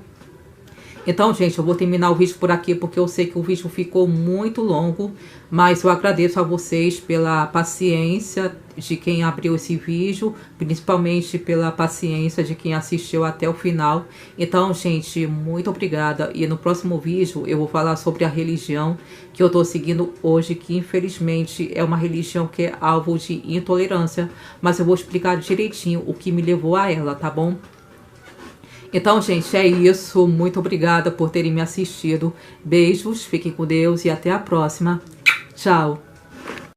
Então, gente, eu vou terminar o vídeo por aqui, porque eu sei que o vídeo ficou muito longo, mas eu agradeço a vocês pela paciência de quem abriu esse vídeo, principalmente pela paciência de quem assistiu até o final. Então, gente, muito obrigada. E no próximo vídeo eu vou falar sobre a religião que eu tô seguindo hoje, que infelizmente é uma religião que é alvo de intolerância, mas eu vou explicar direitinho o que me levou a ela, tá bom? Então, gente, é isso. Muito obrigada por terem me assistido. Beijos, fiquem com Deus e até a próxima. Tchau!